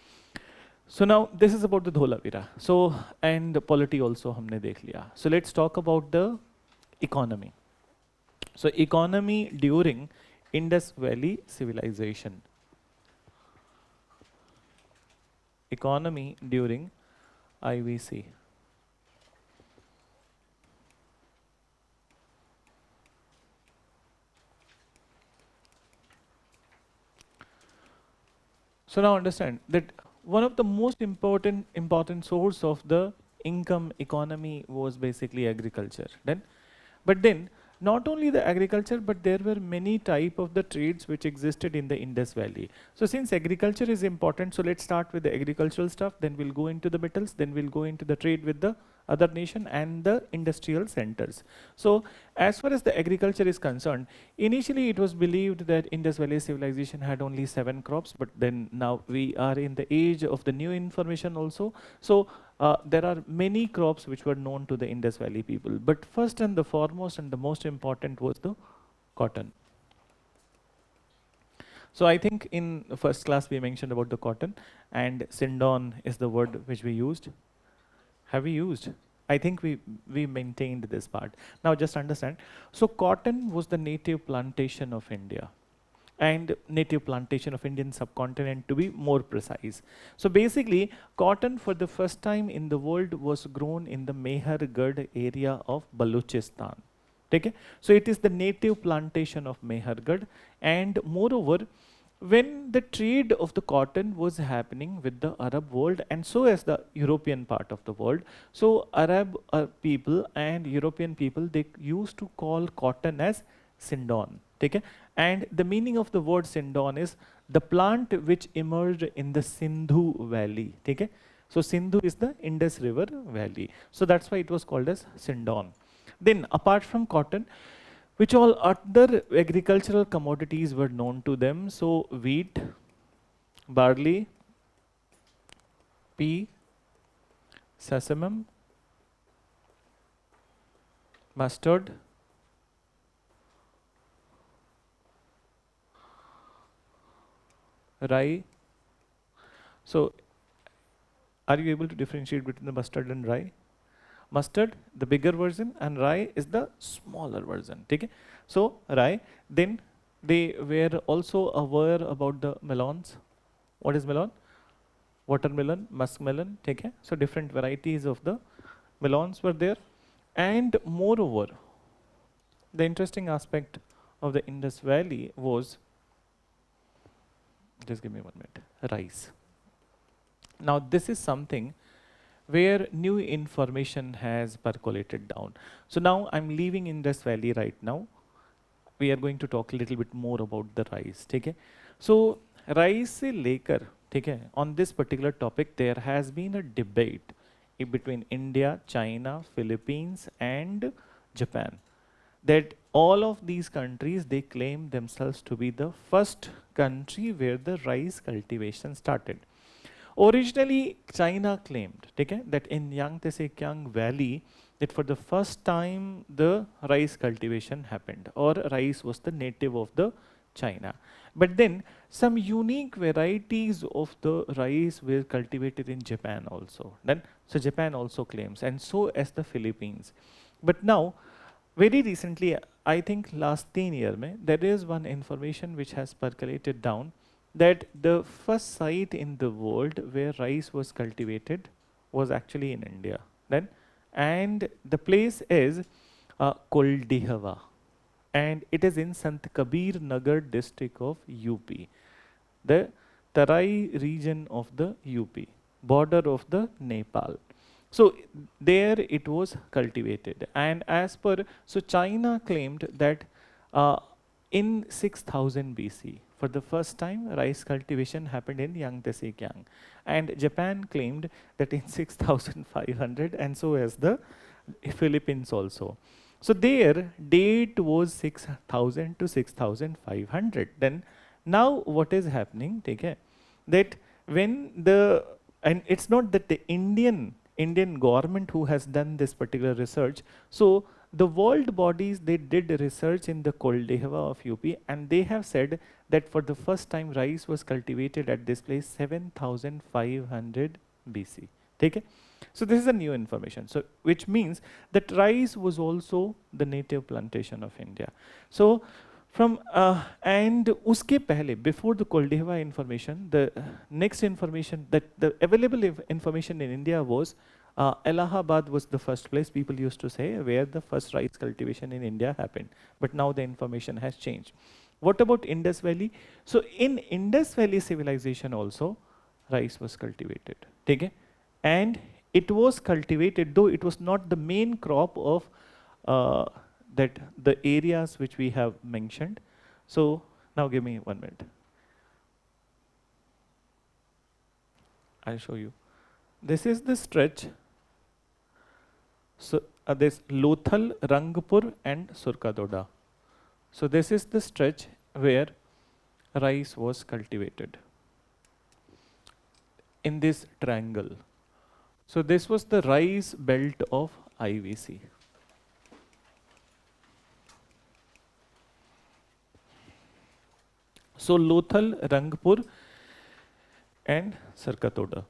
So now this is about the Dholavira. So and the polity also हमने देख लिया. So let's talk about the economy. So economy during Indus Valley civilization. Economy during IVC. So now understand that one of the most important source of the income economy was basically agriculture. But then not only the agriculture, but there were many type of the trades which existed in the Indus Valley. So since agriculture is important, so let's start with the agricultural stuff, then we'll go into the metals, then we'll go into the trade with the other nation and the industrial centers. So as far as the agriculture is concerned, initially it was believed that Indus Valley civilization had only 7 crops, but then now we are in the age of the new information also. So there are many crops which were known to the Indus Valley people, but first and the foremost and the most important was the cotton. So I think in first class we mentioned about the cotton, and Sindon is the word which we used. Have we used? I think we maintained this part. Now just understand. So cotton was the native plantation of India, and native plantation of Indian subcontinent to be more precise. So basically, cotton for the first time in the world was grown in the Mehergarh area of Balochistan. Okay? So it is the native plantation of Mehergarh, and moreover, when the trade of the cotton was happening with the Arab world and so as the European part of the world, so Arab people and European people, they used to call cotton as Sindon. Okay? And the meaning of the word Sindon is the plant which emerged in the Sindhu valley. Okay? So Sindhu is the Indus River valley. So that's why it was called as Sindon. Then apart from cotton, which all other agricultural commodities were known to them? So wheat, barley, pea, sesame, mustard, rye. So are you able to differentiate between the mustard and rye? Mustard, the bigger version, and rye is the smaller version. Okay? So rye, then they were also aware about the melons. What is melon? Watermelon, muskmelon. Okay? So different varieties of the melons were there. And moreover, the interesting aspect of the Indus Valley was, just give me 1 minute, rice. Now this is something where new information has percolated down. So now I'm leaving Indus Valley right now. We are going to talk a little bit more about the rice. Okay? So rice se lekar, okay, on this particular topic, there has been a debate between India, China, Philippines, and Japan. That all of these countries, they claim themselves to be the first country where the rice cultivation started. Originally, China claimed, okay, that in Yangtze-Kiang Valley, that for the first time the rice cultivation happened, or rice was the native of the China. But then some unique varieties of the rice were cultivated in Japan also. Then, so Japan also claims, and so as the Philippines. But now, very recently, I think last 10 years, there is one information which has percolated down that the first site in the world where rice was cultivated was actually in India. Then, and the place is Koldihava, and it is in Sant Kabir Nagar district of UP, the Tarai region of the UP, border of the Nepal. So there it was cultivated, and as per, so China claimed that in 6000 BC, for the first time rice cultivation happened in Yangtze-Kiang, and Japan claimed that in 6500, and so as the Philippines also. So their date was 6000 to 6500. Then now what is happening, take care, that when the, and it's not that the Indian government who has done this particular research. So the world bodies, they did research in the Koldehava of UP, and they have said that for the first time rice was cultivated at this place 7500 BC. Take it. So this is a new information. So which means that rice was also the native plantation of India. So from and uske pehle, before the Koldehava information, the next information that the available information in India was Allahabad was the first place people used to say where the first rice cultivation in India happened. But now the information has changed. What about Indus Valley? So in Indus Valley civilization also, rice was cultivated. Okay? And it was cultivated, though it was not the main crop of that the areas which we have mentioned. So now give me 1 minute. I'll show you. This is the stretch. So this Lothal, Rangpur and Surkadoda. So this is the stretch where rice was cultivated in this triangle. So this was the rice belt of IVC. So Lothal, Rangpur and Sarkatoda.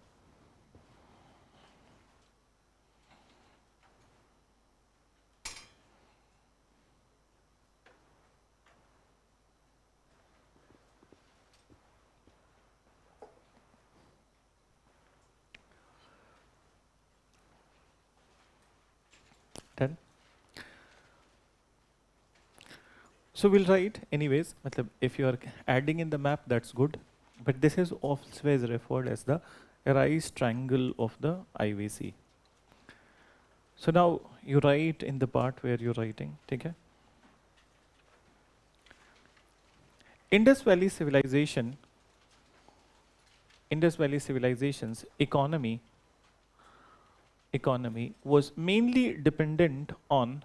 Done. So we'll write anyways, if you are adding in the map, that's good. But this is always referred as the rice triangle of the IVC. So now you write in the part where you're writing, okay? Indus Valley Civilization's economy was mainly dependent on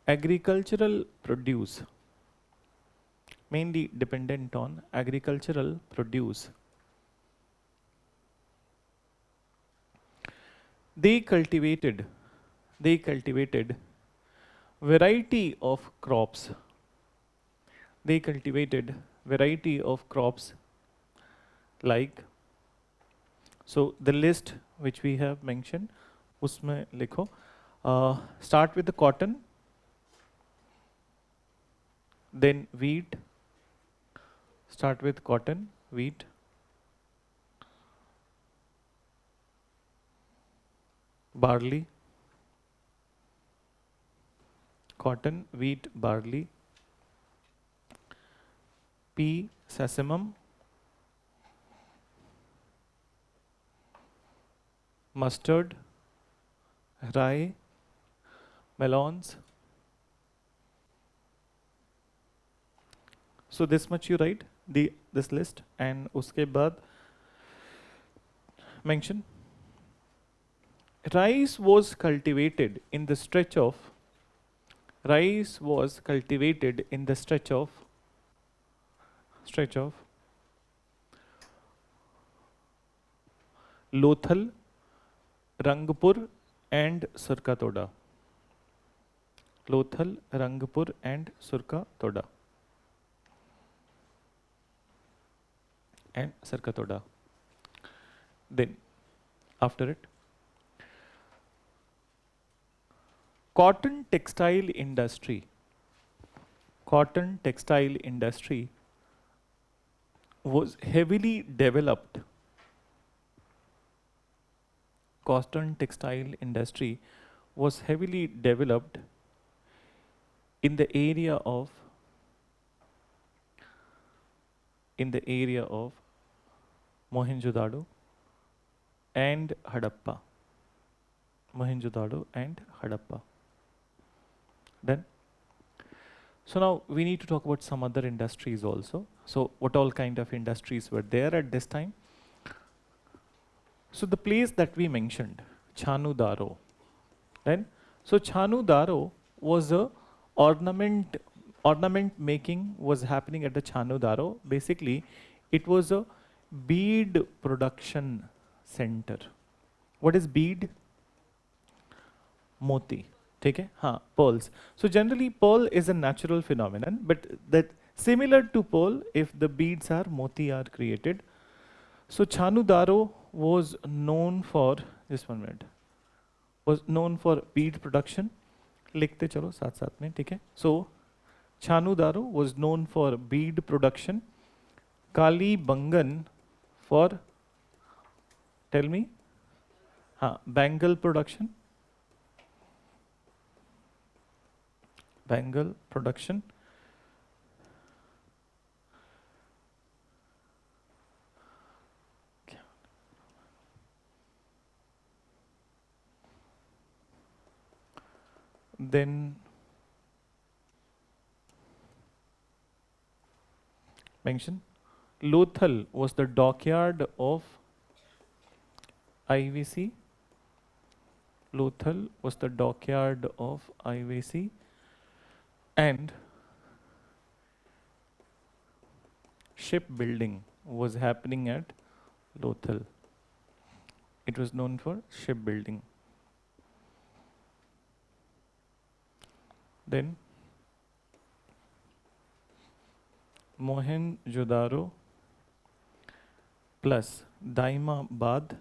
agricultural produce. They cultivated variety of crops. Like, so the list which we have mentioned, usme likho. Start with the cotton, then wheat. Start with cotton, wheat. Barley, cotton, wheat, barley. Pea, sesamum. Mustard, rye, melons. So this much you write this list, and uske baad mention rice was cultivated in the stretch of stretch of Lothal, Rangpur and Surka Toda. Lothal, Rangpur and Surka Toda. And Surka Toda. Then, after it, cotton textile industry. Cotton textile industry was heavily developed. Cotton textile industry was heavily developed in the area of Mohenjo-daro and Hadappa. Mohenjo-daro and Hadappa. Then, so now we need to talk about some other industries also. So what all kind of industries were there at this time? So the place that we mentioned, Chanu-daro. Then, so Chanu-daro was a ornament making was happening at the Chanu-daro. Basically, it was a bead production center. What is bead? Moti. Okay? Pearls. So generally pearl is a natural phenomenon, but that similar to pearl, if the beads are moti are created. So Chanu-daro was known for, just 1 minute, was known for bead production. लिखते चलो साथ साथ में, ठीक है? So Chanu-daro was known for bead production. Kalibangan for, tell me, bangle production. Bangle production. Then mention Lothal was the dockyard of IVC. Lothal was the dockyard of IVC, and shipbuilding was happening at Lothal. It was known for shipbuilding. Then Mohenjo-daro plus Daimabad.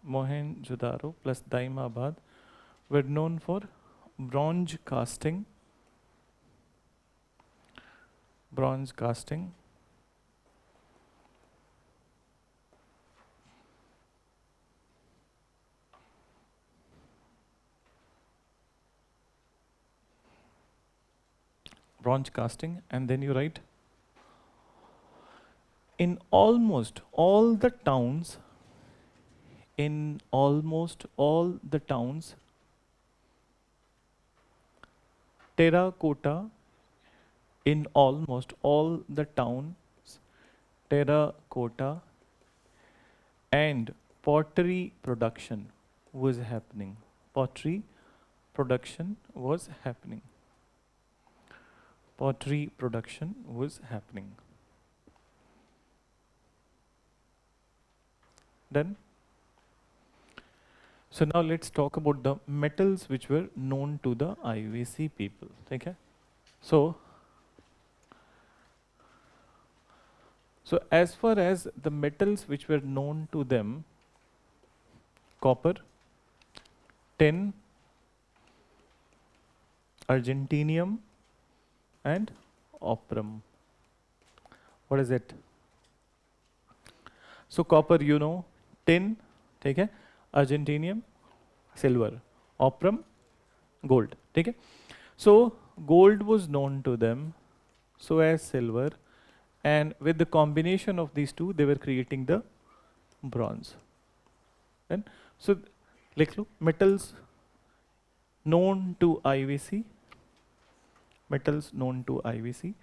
Mohenjo-daro plus Daimabad were known for bronze casting. Bronze casting. Bronze casting, and then you write in almost all the towns, terracotta, in almost all the towns, terracotta and pottery production was happening. Pottery production was happening. Pottery production was happening. Then, so now let's talk about the metals which were known to the IVC people. Okay? So as far as the metals which were known to them, copper, tin, argentinium, and oprum. What is it? So copper, you know, tin, ठीक है, argentinium, silver, oprum, gold, ठीक है. So gold was known to them, so as silver, and with the combination of these two, they were creating the bronze. And so, लिख लो, metals known to IVC. Metals known to IVC,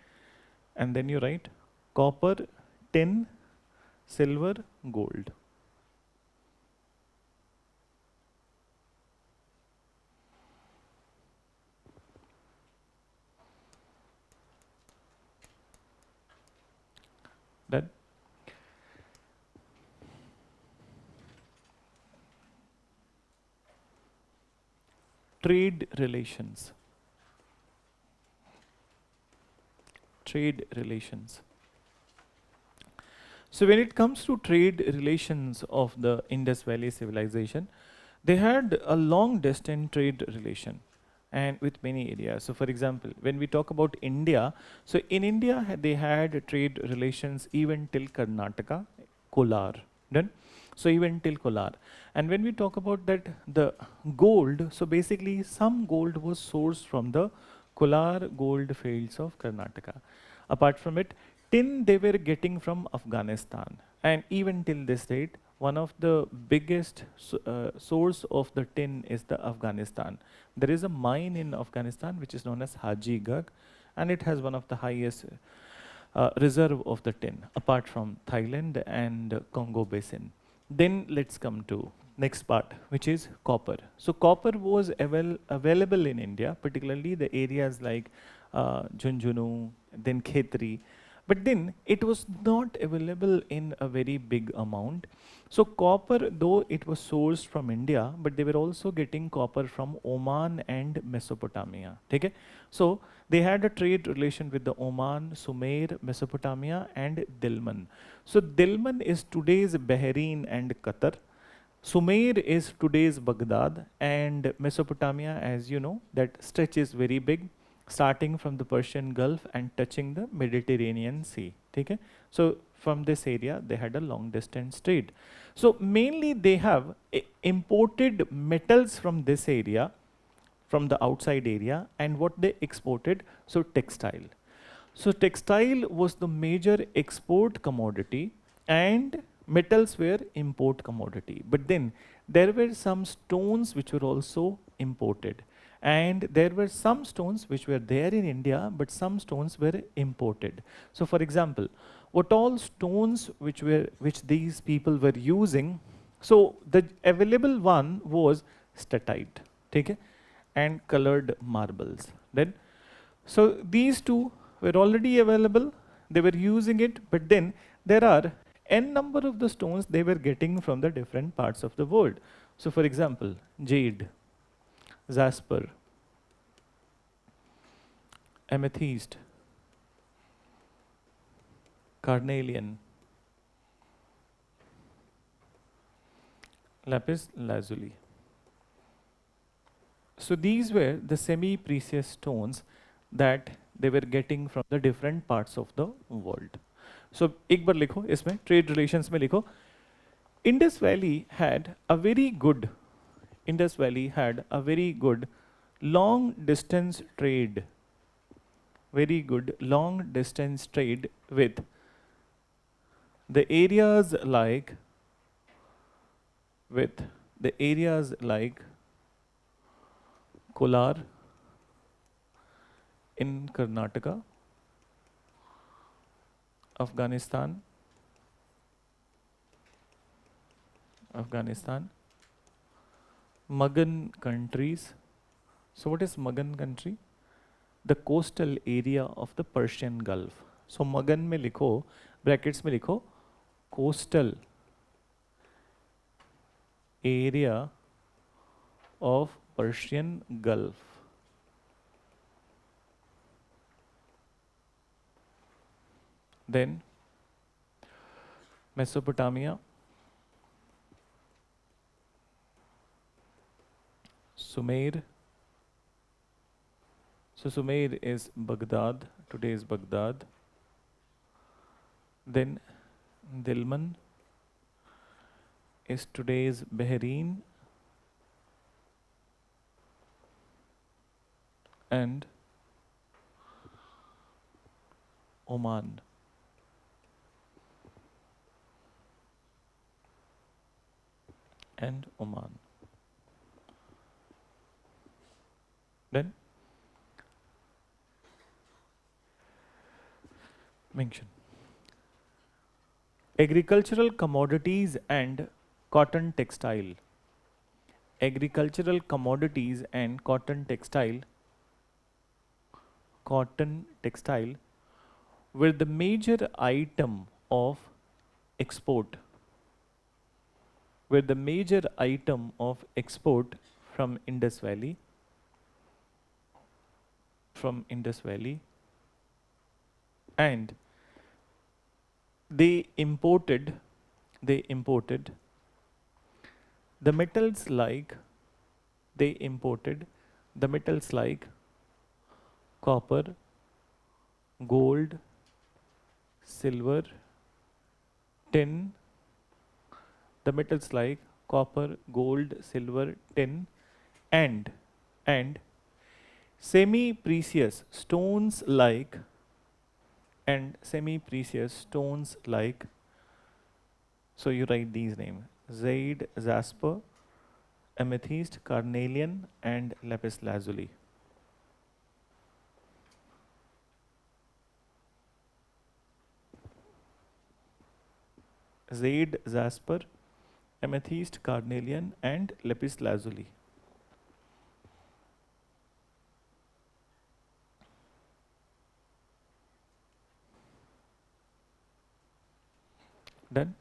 and then you write copper, tin, silver, gold. trade relations. Trade relations. So when it comes to trade relations of the Indus Valley civilization, they had a long distant trade relation and with many areas. So for example, when we talk about India, so in India they had trade relations even till Karnataka, Kolar, done. So even till Kolar. And when we talk about that, the gold, so basically some gold was sourced from the Kolar gold fields of Karnataka. Apart from it, tin they were getting from Afghanistan. And even till this date, one of the biggest source of the tin is the Afghanistan. There is a mine in Afghanistan which is known as Haji Gag, and it has one of the highest reserve of the tin, apart from Thailand and Congo Basin. Then let's come to next part, which is copper. So copper was available in India, particularly the areas like Junjunu, then Khetri. But then it was not available in a very big amount. So copper, though it was sourced from India, but they were also getting copper from Oman and Mesopotamia. Okay? So they had a trade relation with the Oman, Sumer, Mesopotamia, and Dilmun. So Dilmun is today's Bahrain and Qatar. Sumer is today's Baghdad, and Mesopotamia, as you know, that stretch is very big, starting from the Persian Gulf and touching the Mediterranean Sea. Okay? So from this area, they had a long distance trade. So mainly they have imported metals from this area, from the outside area, and what they exported, so textile. So textile was the major export commodity and metals were import commodity. But then there were some stones which were also imported. And there were some stones which were there in India, but some stones were imported. So for example, what all stones which these people were using, so the available one was statite, okay, and colored marbles. Then, so these two were already available, they were using it, but then there are n number of the stones they were getting from the different parts of the world. So for example, jade, jasper, amethyst, carnelian, lapis lazuli. So these were the semi-precious stones that they were getting from the different parts of the world. So एक बार लिखो इसमें trade relations में लिखो Indus Valley had a very good long distance trade, very good long distance trade with the areas like Kolar in Karnataka, Afghanistan, Magan countries. So what is Magan country? The coastal area of the Persian Gulf. So Magan में लिखो, brackets में लिखो, coastal area of Persian Gulf. Then Mesopotamia, Sumer. So Sumer is Baghdad, today's Baghdad. Then Dilmun is today's Bahrain and Oman. Then mention agricultural commodities and cotton textile. Agricultural commodities and cotton textile were the major item of export. From Indus Valley. from Indus Valley, and they imported the metals like they imported the metals like copper, gold, silver, tin, the metals like copper, gold, silver, tin, and and semi-precious stones like so you write these names: jade, jasper, amethyst, carnelian, and lapis lazuli. Jade, jasper, amethyst, carnelian, and lapis lazuli. Done?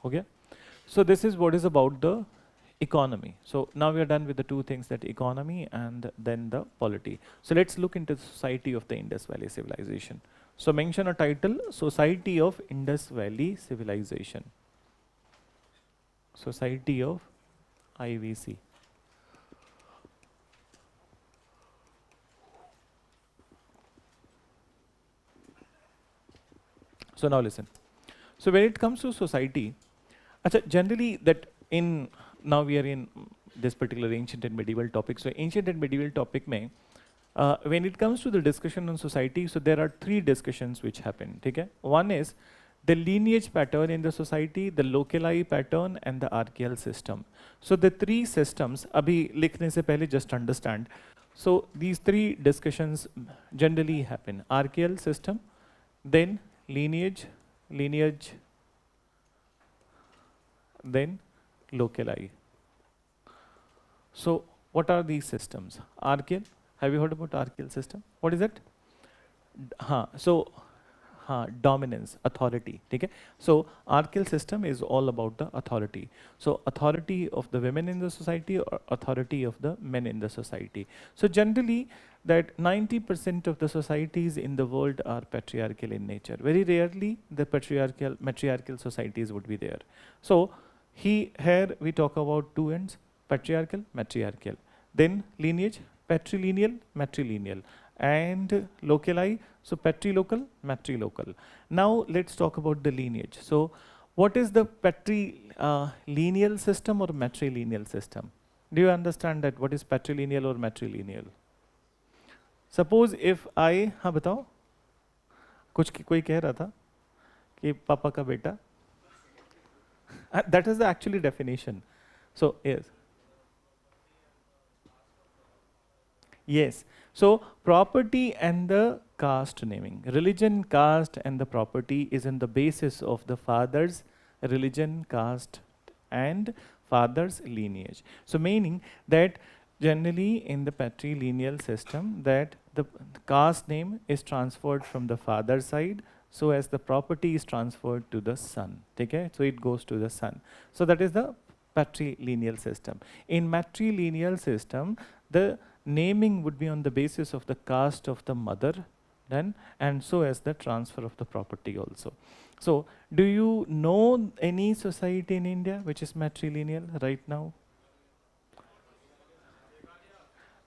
Okay. So this is what is about the economy. So now we are done with the two things, that economy and then the polity. So let's look into the society of the Indus Valley civilization. So mention a title: Society of Indus Valley Civilization. Society of IVC. So now listen. So when it comes to society, generally that in, now we are in this particular ancient and medieval topic. So ancient and medieval topic mein, when it comes to the discussion on society, so there are three discussions which happen. Okay? One is the lineage pattern in the society, the locali pattern, and the archaeal system. So the three systems, abhi likhne se pehle just understand. So these three discussions generally happen: archaeal system, then lineage, then locali. So what are these systems? Archaeal, have you heard about archaeal system? What is it? Dominance, authority. Okay? So archaeal system is all about the authority. So authority of the women in the society or authority of the men in the society. So generally that 90% of the societies in the world are patriarchal in nature. Very rarely the matriarchal societies would be there. So here we talk about two ends: patriarchal, matriarchal. Then lineage, patrilineal, matrilineal. And locali, so patrilocal, matrilocal. Now let's talk about the lineage. So what is the patrilineal system or matrilineal system? Do you understand that what is patrilineal or matrilineal? Suppose if I, हाँ बताओ, कोई कह रहा था कि पापा का बेटा. That is the actually definition. So yes. Yes. So property and the caste naming. Religion, caste, and the property is in the basis of the father's religion, caste, and father's lineage. So meaning that generally in the patrilineal system, that the caste name is transferred from the father's side, so as the property is transferred to the son. Okay? So it goes to the son. So that is the patrilineal system. In matrilineal system, the naming would be on the basis of the caste of the mother, then, and so as the transfer of the property also. So do you know any society in India which is matrilineal right now?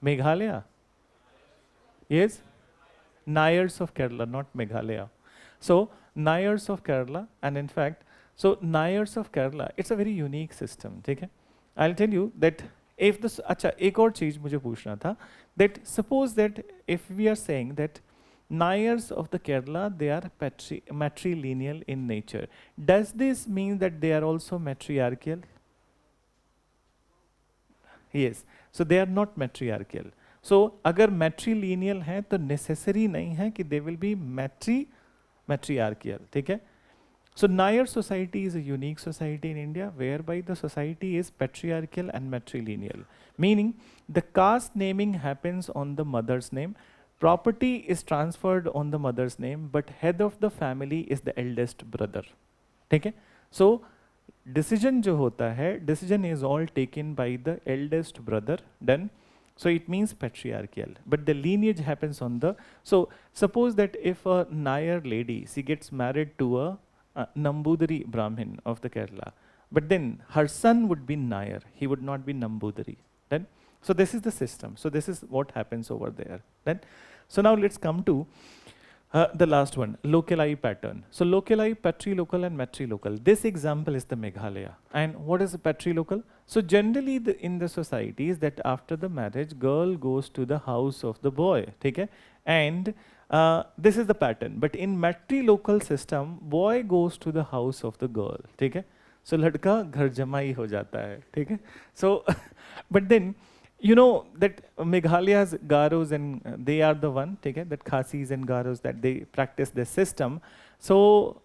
Meghalaya? Yes? Nayars of Kerala, not Meghalaya. So Nayars of Kerala, and in fact, so Nayars of Kerala, it's a very unique system. Okay? I'll tell you that if this, अच्छा एक और चीज मुझे पूछना था, that suppose that if we are saying that Nayars of the Kerala, they are matrilineal in nature, does this mean that they are also matriarchal? Yes. So they are not matriarchal. So अगर matrilineal है तो necessary नहीं है कि they will be matriarchal. ठीक है? So Nair society is a unique society in India whereby the society is patriarchal and matrilineal. Meaning the caste naming happens on the mother's name, property is transferred on the mother's name, but head of the family is the eldest brother. ठीक है. So decision जो होता है, decision is all taken by the eldest brother, then so it means patriarchal, but the lineage happens on the, so suppose that if a Nair lady, she gets married to a Nambudiri Brahmin of the Kerala, but then her son would be Nair, he would not be Nambudiri, then so this is the system, so this is what happens over there, then so now let's come to the last one, locali pattern. So locali, patrilocal and matrilocal. This example is the Meghalaya. And what is the patrilocal? So generally in the societies that after the marriage, girl goes to the house of the boy. Okay? And this is the pattern. But in matrilocal system, boy goes to the house of the girl. Okay? So ladka ghar jamai ho jata hai. Okay? So, but then, you know that Meghalaya's Garos and they are the one, okay, that Khasis and Garos that they practice this system. So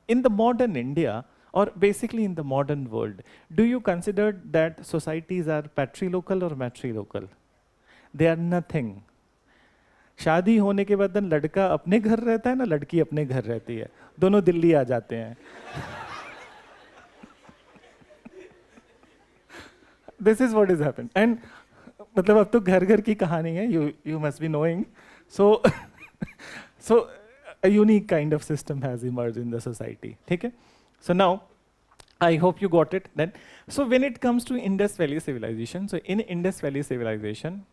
in the modern India, or basically in the modern world, do you consider that societies are patrilocal or matrilocal? They are nothing. शादी होने के बाद लड़का अपने घर रहता है ना, लड़की अपने घर रहती है, दोनों दिल्ली आ जाते हैं. This is what has happened. And मतलब अब तो घर घर की कहानी है, you must be knowing. So so a unique kind of system has emerged in the society. ठीक है? So now I hope you got it then. So when it comes to Indus Valley civilization, so in Indus Valley civilization,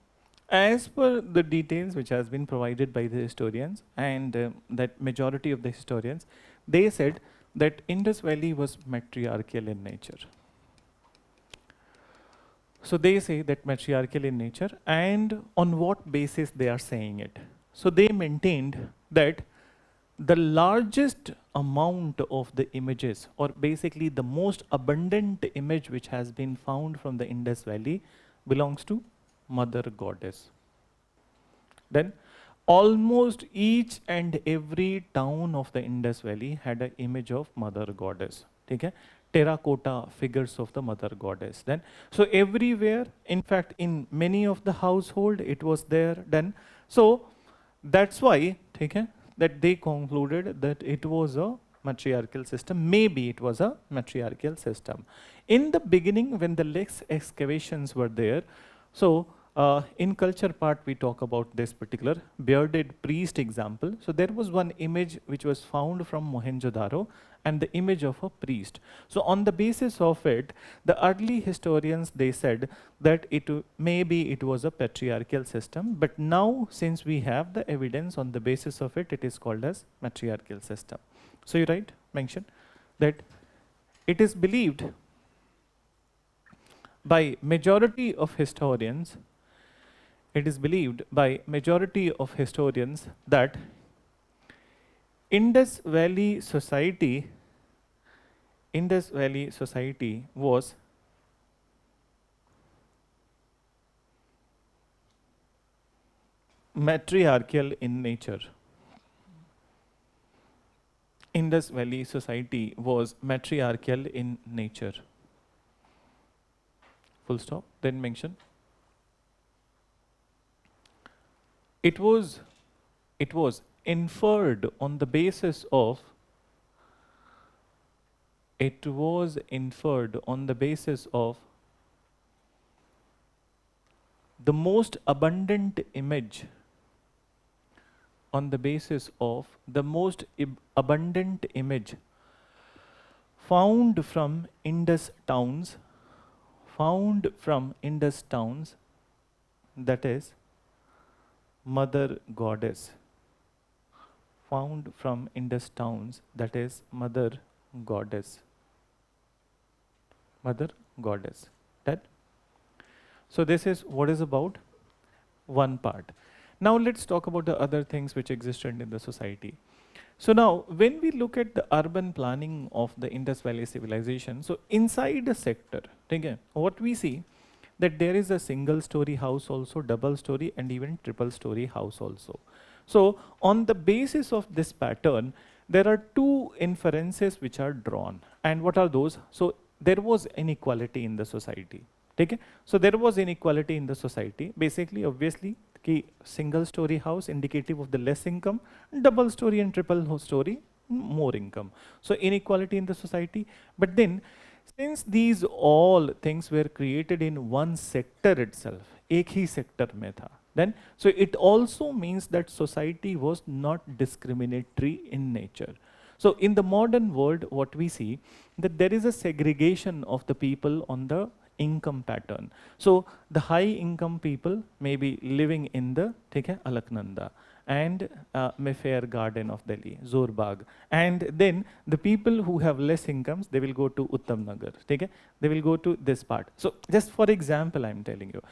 as per the details which has been provided by the historians and that majority of the historians, they said that Indus Valley was matriarchal in nature. So they say that matriarchal in nature, and on what basis they are saying it. So they maintained that the largest amount of the images, or basically the most abundant image which has been found from the Indus Valley, belongs to Mother Goddess. Then almost each and every town of the Indus Valley had an image of Mother Goddess. Okay? Terracotta figures of the Mother Goddess. Then, so everywhere, in fact, in many of the household, it was there. Then, so that's why, okay, that they concluded that it was a matriarchal system. Maybe it was a matriarchal system. In the beginning, when the Lex excavations were there, so in culture part, we talk about this particular bearded priest example. So there was one image which was found from Mohenjo-daro, and the image of a priest. So on the basis of it, the early historians, they said that maybe it was a patriarchal system, but now since we have the evidence on the basis of it, it is called as matriarchal system. So you mentioned that it is believed by majority of historians, that Indus Valley society was matriarchal in nature. Indus Valley society was matriarchal in nature. Full stop, then mention. It was inferred on the basis of the most abundant image, found from Indus towns, that is Mother Goddess. Found from Indus towns, that is Mother Goddess. That. So this is what is about one part. Now let's talk about the other things which existed in the society. So now when we look at the urban planning of the Indus Valley civilization, so inside the sector, okay, what we see that there is a single story house also, double story and even triple story house also. So on the basis of this pattern, there are two inferences which are drawn. And what are those? So there was inequality in the society. Okay? So there was inequality in the society. Basically, obviously, single story house indicative of the less income, double story and triple story more income. So inequality in the society. But then, since these all things were created in one sector itself, एक ही sector में था, then so it also means that society was not discriminatory in nature. So in the modern world, what we see that there is a segregation of the people on the income pattern. So the high income people may be living in the Alaknanda and Mayfair Garden of Delhi, Zorbag. And then the people who have less incomes, they will go to Uttam Nagar. They will go to this part. So just for example, I'm telling you.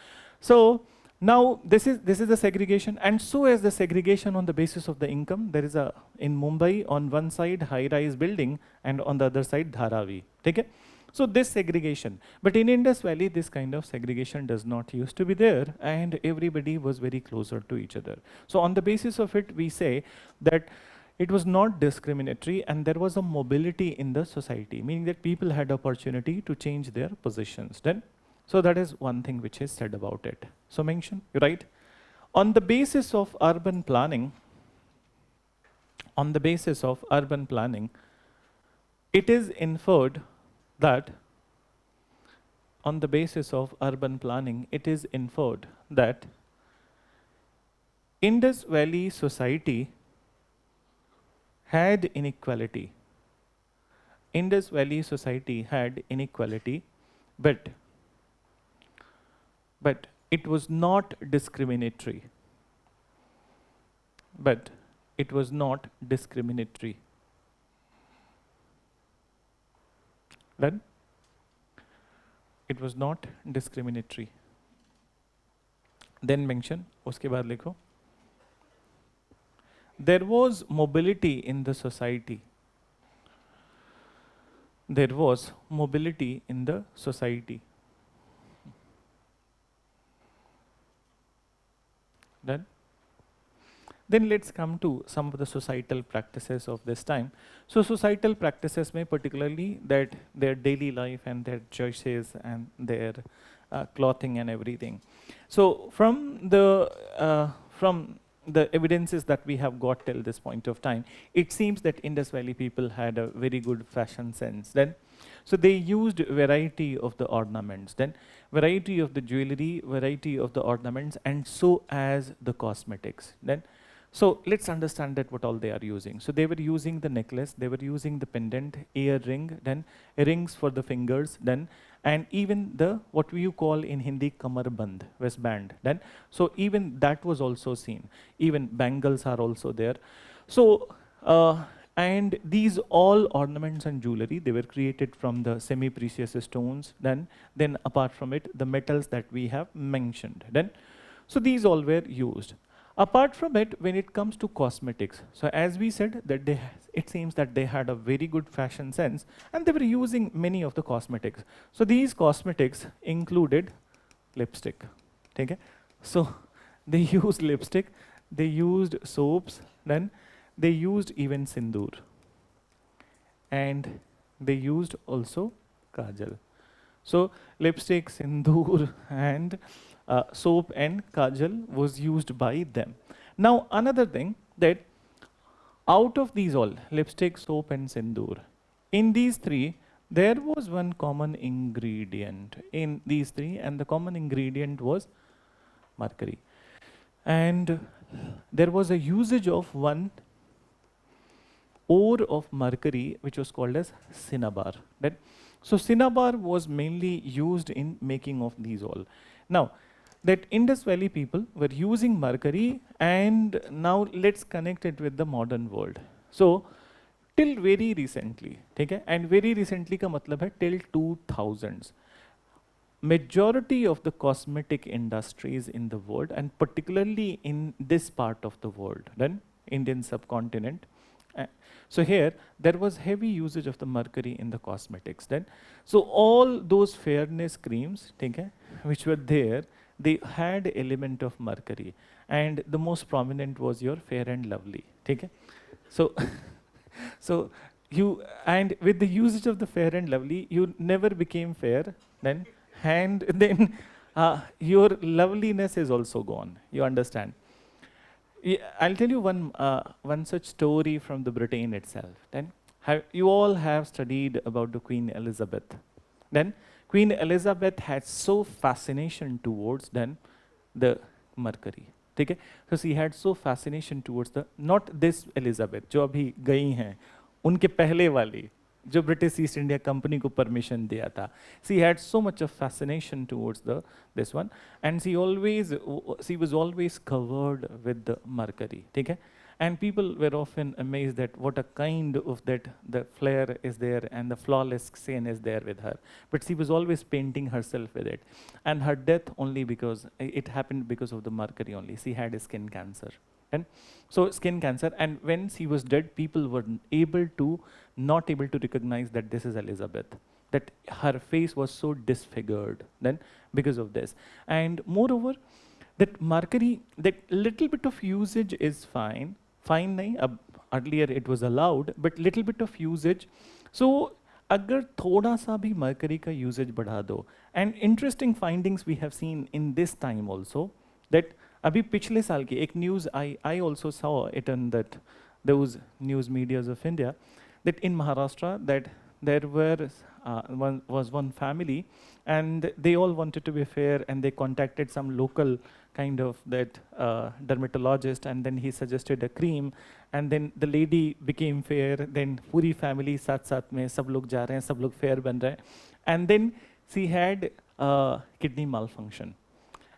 So now this is the segregation, and so as the segregation on the basis of the income, there is a in Mumbai on one side high-rise building and on the other side Dharavi. So this segregation, but in Indus Valley this kind of segregation does not used to be there, and everybody was very closer to each other. So on the basis of it, we say that it was not discriminatory and there was a mobility in the society, meaning that people had opportunity to change their positions. Then, so that is one thing which is said about it. So mention, right? On the basis of urban planning, it is inferred that Indus Valley society had inequality. Indus Valley society had inequality, but it was not discriminatory. Then it was not discriminatory. Then mention, उसके बाद लिखो, there was mobility in the society. Then let's come to some of the societal practices of this time. So societal practices may particularly that their daily life and their choices and their clothing and everything. So from the evidences that we have got till this point of time, it seems that Indus Valley people had a very good fashion sense. Then, so they used variety of the ornaments, then variety of the jewelry, variety of the ornaments, and so as the cosmetics. Then, so let's understand that what all they are using. So they were using the necklace, they were using the pendant, earring, then rings for the fingers, then and even the what we call in Hindi kamarband, waistband. Then so even that was also seen. Even bangles are also there. So and these all ornaments and jewelry, they were created from the semi-precious stones. Then apart from it, the metals that we have mentioned. Then so these all were used. Apart from it, when it comes to cosmetics, so as we said that it seems that they had a very good fashion sense and they were using many of the cosmetics. So these cosmetics included lipstick. Okay? So they used lipstick, they used soaps, then they used even sindoor, and they used also kajal. So lipstick, sindoor, and soap and kajal was used by them. Now another thing, that out of these all, lipstick, soap and sindoor, in these three, there was one common ingredient in these three, and the common ingredient was mercury. And there was a usage of one ore of mercury which was called as cinnabar. So cinnabar was mainly used in making of these all. Now, that Indus Valley people were using mercury, and now let's connect it with the modern world. So till very recently, okay, and very recently ka matlab hai till 2000s, majority of the cosmetic industries in the world, and particularly in this part of the world, then Indian subcontinent, so here there was heavy usage of the mercury in the cosmetics. Then so all those fairness creams, okay, which were there, they had element of mercury, and the most prominent was your Fair and Lovely. Okay? So, so you, and with the usage of the Fair and Lovely, you never became fair, then, and then your loveliness is also gone. You understand? Yeah, I'll tell you one such story from the Britain itself. Then you all have studied about the Queen Elizabeth. Then Queen Elizabeth had so fascination towards then the Mercury. ठीक है? So she had so fascination towards the not this Elizabeth जो अभी गई हैं, उनके पहले वाली जो ब्रिटिश ईस्ट इंडिया कंपनी को परमिशन दिया था. She had so much of fascination towards the this one, and she was always covered with the mercury. ठीक है? And people were often amazed that what a kind of that the flair is there and the flawless skin is there with her. But she was always painting herself with it. And her death only because it happened because of the mercury only. She had skin cancer. And so skin cancer, and when she was dead, people were not able to recognize that this is Elizabeth. That her face was so disfigured then because of this. And moreover, that mercury, that little bit of usage is fine. Fine nahi, earlier it was allowed, but little bit of usage. So अगर थोड़ा सा भी mercury का usage बढ़ा दो, and interesting findings we have seen in this time also, that अभी पिछले साल की एक news I also saw it in that those news medias of India, that in Maharashtra that there was one family and they all wanted to be fair and they contacted some local kind of that dermatologist, and then he suggested a cream, and then the lady became fair, then puri family साथ साथ में सब लोग जा रहे हैं, सब लोग fair बन रहे हैं, and then she had kidney malfunction.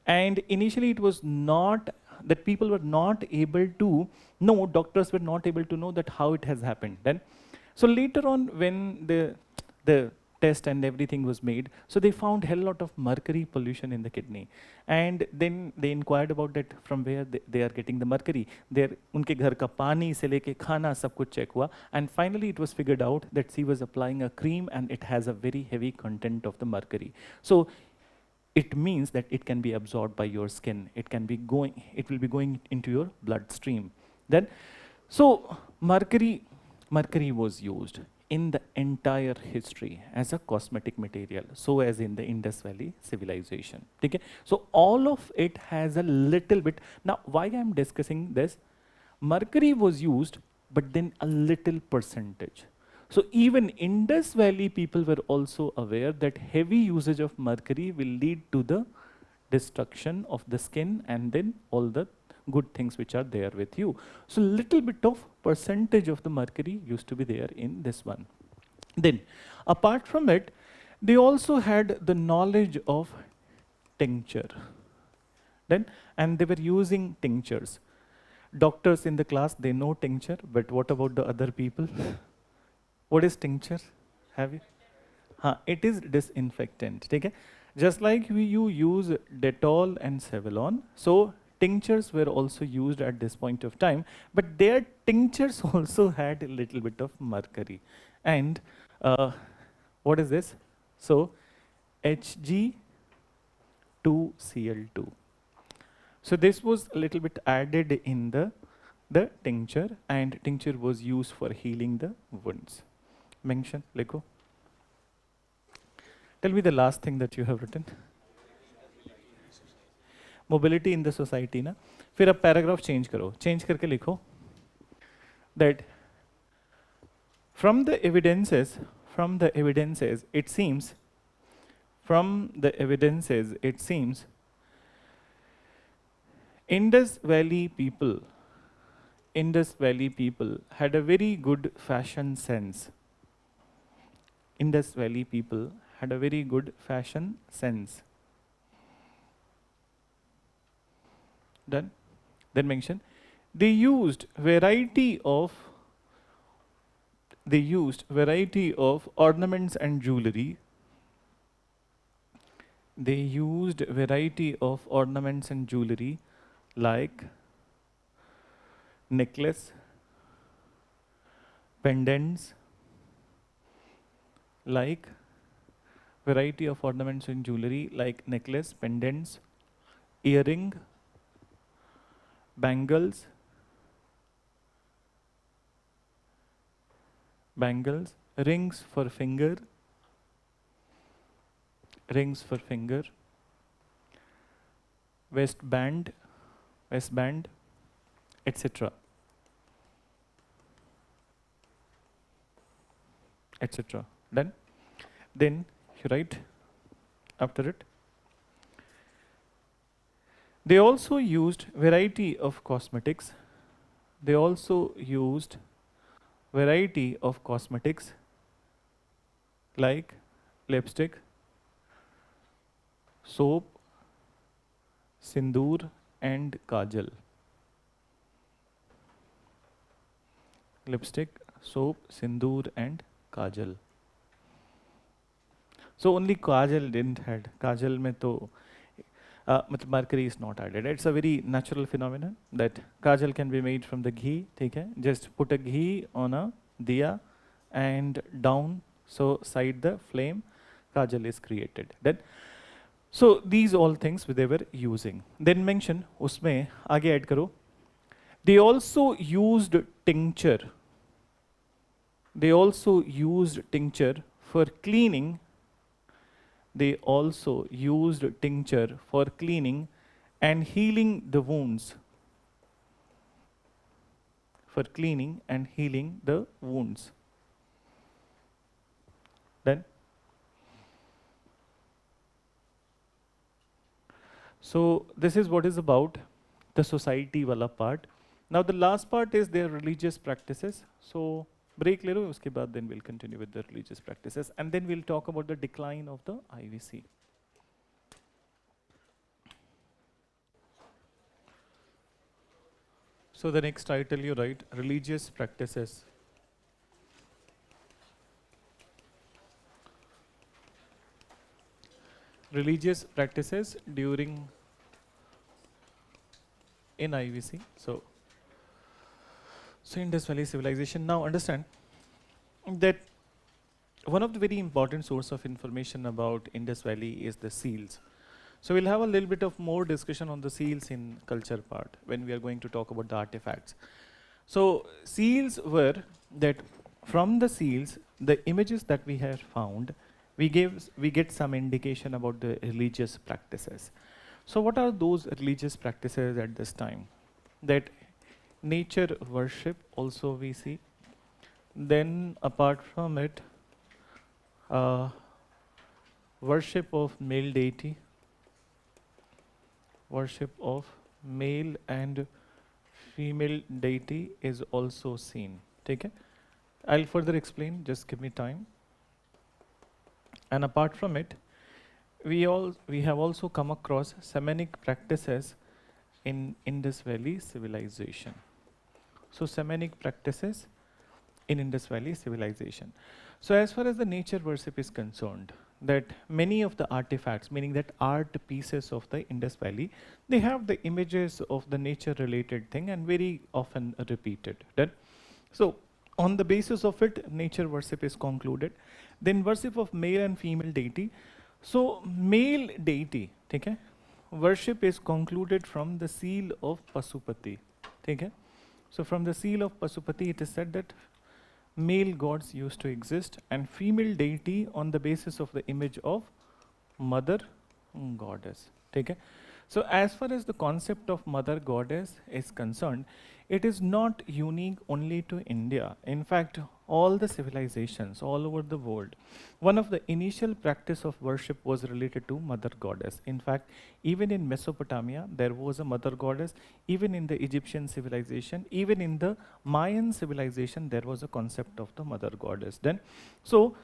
And initially it was not, that people were not able to know, doctors were not able to know that how it has happened then. So later on when the test and everything was made, so they found hell lot of mercury pollution in the kidney. And then they inquired about that from where they are getting the mercury. उनके घर का पानी से लेके खाना सब कुछ check हुआ, and finally it was figured out that she was applying a cream and it has a very heavy content of the mercury. So it means that it can be absorbed by your skin. It will be going into your bloodstream. Then, so mercury was used in the entire history as a cosmetic material, so as in the Indus Valley civilization. Okay? So all of it has a little bit. Now, why I'm discussing this? Mercury was used, but then a little percentage. So even Indus Valley people were also aware that heavy usage of mercury will lead to the destruction of the skin and then all the good things which are there with you. So little bit of percentage of the mercury used to be there in this one. Then apart from it, they also had the knowledge of tincture. Then, and they were using tinctures. Doctors in the class, they know tincture, but what about the other people? What is tincture? Have you? It is disinfectant. Okay? Just like you use Dettol and Savlon, so tinctures were also used at this point of time, but their tinctures also had a little bit of mercury. And what is this? So Hg2Cl2. So this was a little bit added in the tincture, and tincture was used for healing the wounds. Mention, Leko. Tell me the last thing that you have written. Mobility in the society ना. फिर अब paragraph change करो. Change करके लिखो that from the evidences, it seems Indus Valley people had a very good fashion sense. Indus Valley people had a very good fashion sense. Done. Then mention, they used variety of ornaments and jewelry. They used variety of ornaments and jewelry like necklace, pendants, like variety of ornaments and jewelry like necklace, pendants, earring, bangles, rings for finger, waistband, etc., etc. Then you write after it. They also used variety of cosmetics. They also used variety of cosmetics like lipstick, soap, sindoor, and kajal. Lipstick, soap, sindoor, and kajal. So only kajal didn't had. Kajal mein to mercury is not added. It's a very natural phenomenon that kajal can be made from the ghee. Okay? Just put a ghee on a diya and down, so side the flame, kajal is created. Then, so these all things they were using. Then mention usme aage add karo. They also used tincture. They also used tincture for cleaning. They also used tincture for cleaning and healing the wounds. For cleaning and healing the wounds. Then, so this is what is about the society wala part. Now the last part is their religious practices. So break le lo, uske baad then we'll continue with the religious practices, and then we'll talk about the decline of the IVC. So the next title you write religious practices. Religious practices during in IVC. So Indus Valley civilization. Now understand that one of the very important source of information about Indus Valley is the seals. So we'll have a little bit of more discussion on the seals in culture part when we are going to talk about the artifacts. So seals were that from the seals, the images that we have found, we get some indication about the religious practices. So what are those religious practices at this time? That nature worship also we see. Then apart from it, worship of male deity, worship of male and female deity is also seen. Take it. I'll further explain, just give me time. And apart from it, we have also come across shamanic practices in Indus Valley civilization. So shamanic practices in Indus Valley civilization. So as far as the nature worship is concerned, that many of the artifacts, meaning that art pieces of the Indus Valley, they have the images of the nature related thing and very often repeated. Then, so on the basis of it, nature worship is concluded. Then worship of male and female deity. So male deity, okay, worship is concluded from the seal of Pasupati. Okay? So from the seal of Pasupati, it is said that male gods used to exist and female deity on the basis of the image of mother goddess. Okay? So as far as the concept of mother goddess is concerned, it is not unique only to India. In fact, all the civilizations all over the world, one of the initial practice of worship was related to mother goddess. In fact, even in Mesopotamia, there was a mother goddess. Even in the Egyptian civilization, even in the Mayan civilization, there was a concept of the mother goddess. Then, so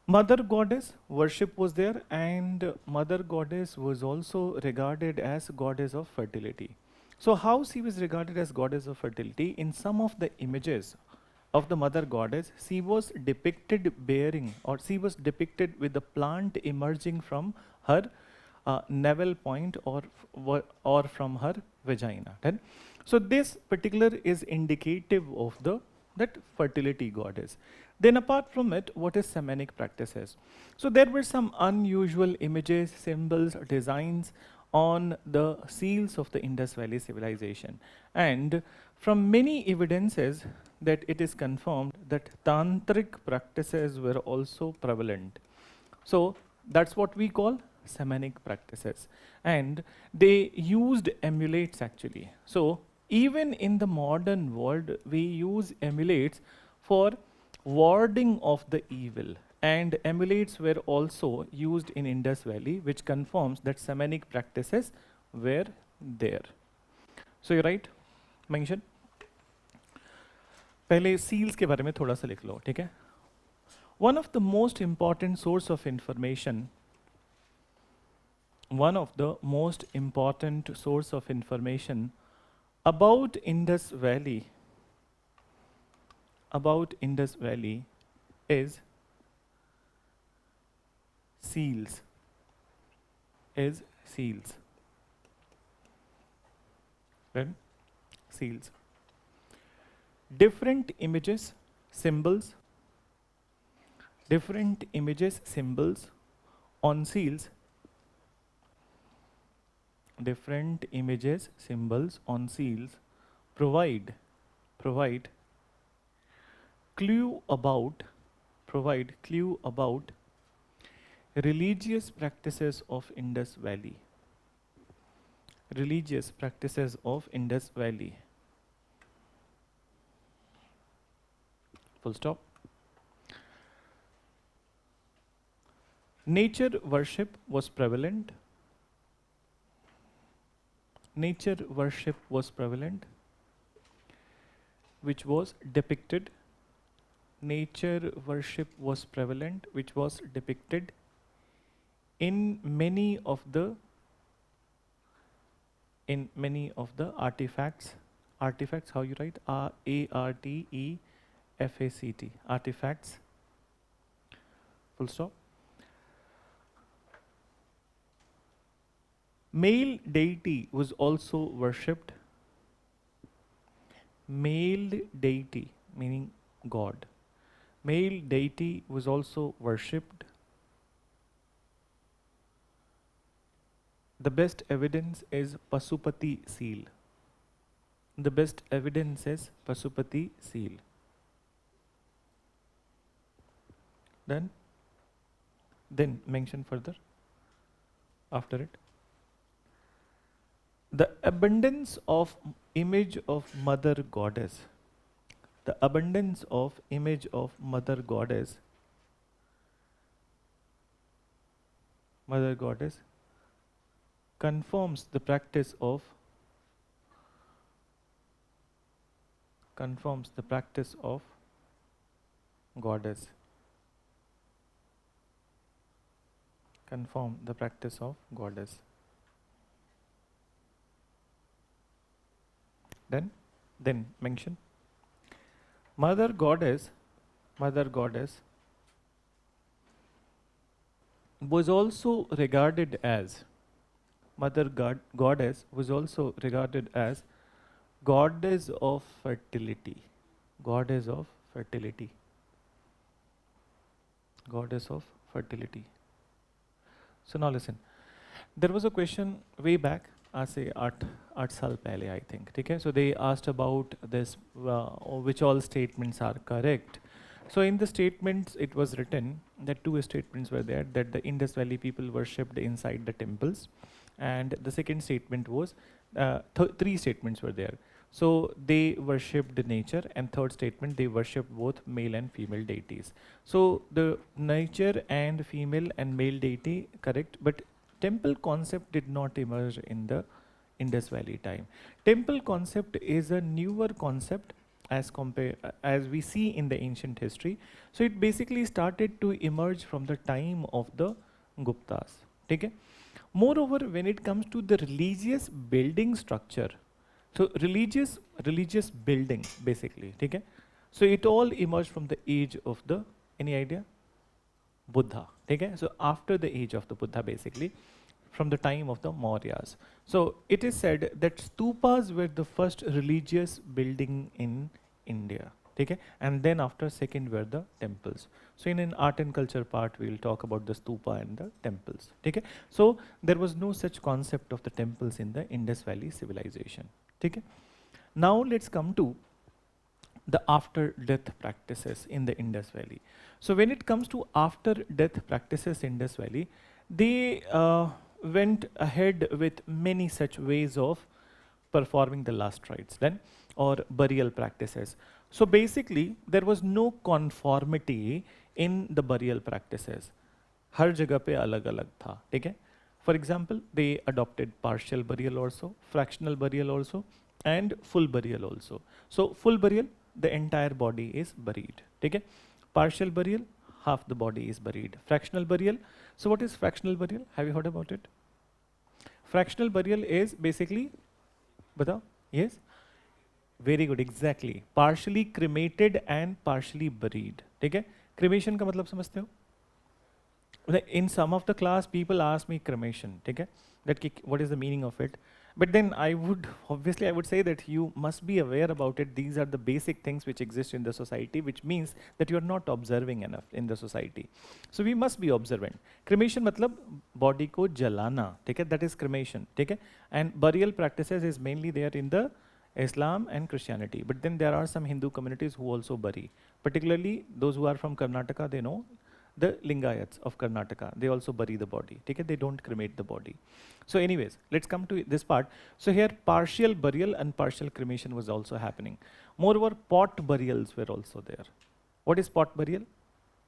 mother goddess worship was there, and mother goddess was also regarded as goddess of fertility. So how she was regarded as goddess of fertility? In some of the images of the mother goddess, she was depicted bearing, or she was depicted with the plant emerging from her navel point or from her vagina. Then, so this particular is indicative of that fertility goddess. Then apart from it, what is shamanic practices? So there were some unusual images, symbols, designs on the seals of the Indus Valley civilization. And from many evidences that it is confirmed that tantric practices were also prevalent. So that's what we call shamanic practices. And they used amulets actually. So even in the modern world, we use amulets for warding off the evil. And amulets were also used in Indus Valley, which confirms that shamanic practices were there. So you're right, mention. पहले seals के बारे में थोड़ा सा लिख लो, ठीक है? One of the most important source of information about Indus Valley is seals. Right? Seals. Different images, symbols on seals. Different images, symbols on seals provide clue about religious practices of Indus Valley. Full stop. Nature worship was prevalent. Which was depicted in many of the artifacts. How you write? ARTEFACT. Artifacts. Full stop. Male deity was also worshipped. Male deity, meaning God. Male deity was also worshipped. The best evidence is Pasupati seal. Then mention further after it. The abundance of image of mother goddess. Mother goddess confirms the practice of goddess. Then mention mother goddess was also regarded as goddess of fertility. So now listen, there was a question way back, आज से 8 साल पहले I think, ठीक है? So they asked about this, which all statements are correct. So in the statements it was written that 2 statements were there, that the Indus Valley people worshipped inside the temples, and the second statement was 3 statements were there. So they worshipped nature, and third statement they worshipped both male and female deities. So the nature and female and male deity correct, but temple concept did not emerge in the Indus Valley time. Temple concept is a newer concept as we see in the ancient history. So it basically started to emerge from the time of the Guptas. Okay? Moreover, when it comes to the religious building structure, so religious building basically, okay? So it all emerged from the age of the, any idea? Buddha. Okay? So after the age of the Buddha, basically, from the time of the Mauryas. So it is said that stupas were the first religious building in India. Okay? And then after second were the temples. So in an art and culture part, we will talk about the stupa and the temples. Okay? So there was no such concept of the temples in the Indus Valley civilization. Okay? Now let's come to the after death practices in the Indus Valley. So when it comes to after death practices in Indus Valley, they went ahead with many such ways of performing the last rites then, or burial practices. So basically, there was no conformity in the burial practices. हर जगह पे अलग अलग था, ठीक है? For example, they adopted partial burial also, fractional burial also, and full burial also. So full burial, the entire body is buried, ठीक है? Partial burial, half the body is buried. Fractional burial, so what is fractional burial? Have you heard about it? Fractional burial is basically, बताओ, yes? Very good, exactly. Partially cremated and partially buried, ठीक है? Cremation का मतलब समझते हो? In some of the class, people ask me cremation, okay? What is the meaning of it? But then I would say that you must be aware about it. These are the basic things which exist in the society, which means that you are not observing enough in the society. So we must be observant. Cremation matlab body ko jalana, okay? That is cremation, okay? And burial practices is mainly there in the Islam and Christianity. But then there are some Hindu communities who also bury. Particularly those who are from Karnataka, they know. The Lingayats of Karnataka, they also bury the body. Okay? They don't cremate the body. So anyways, let's come to this part. So here partial burial and partial cremation was also happening. Moreover, pot burials were also there. What is pot burial?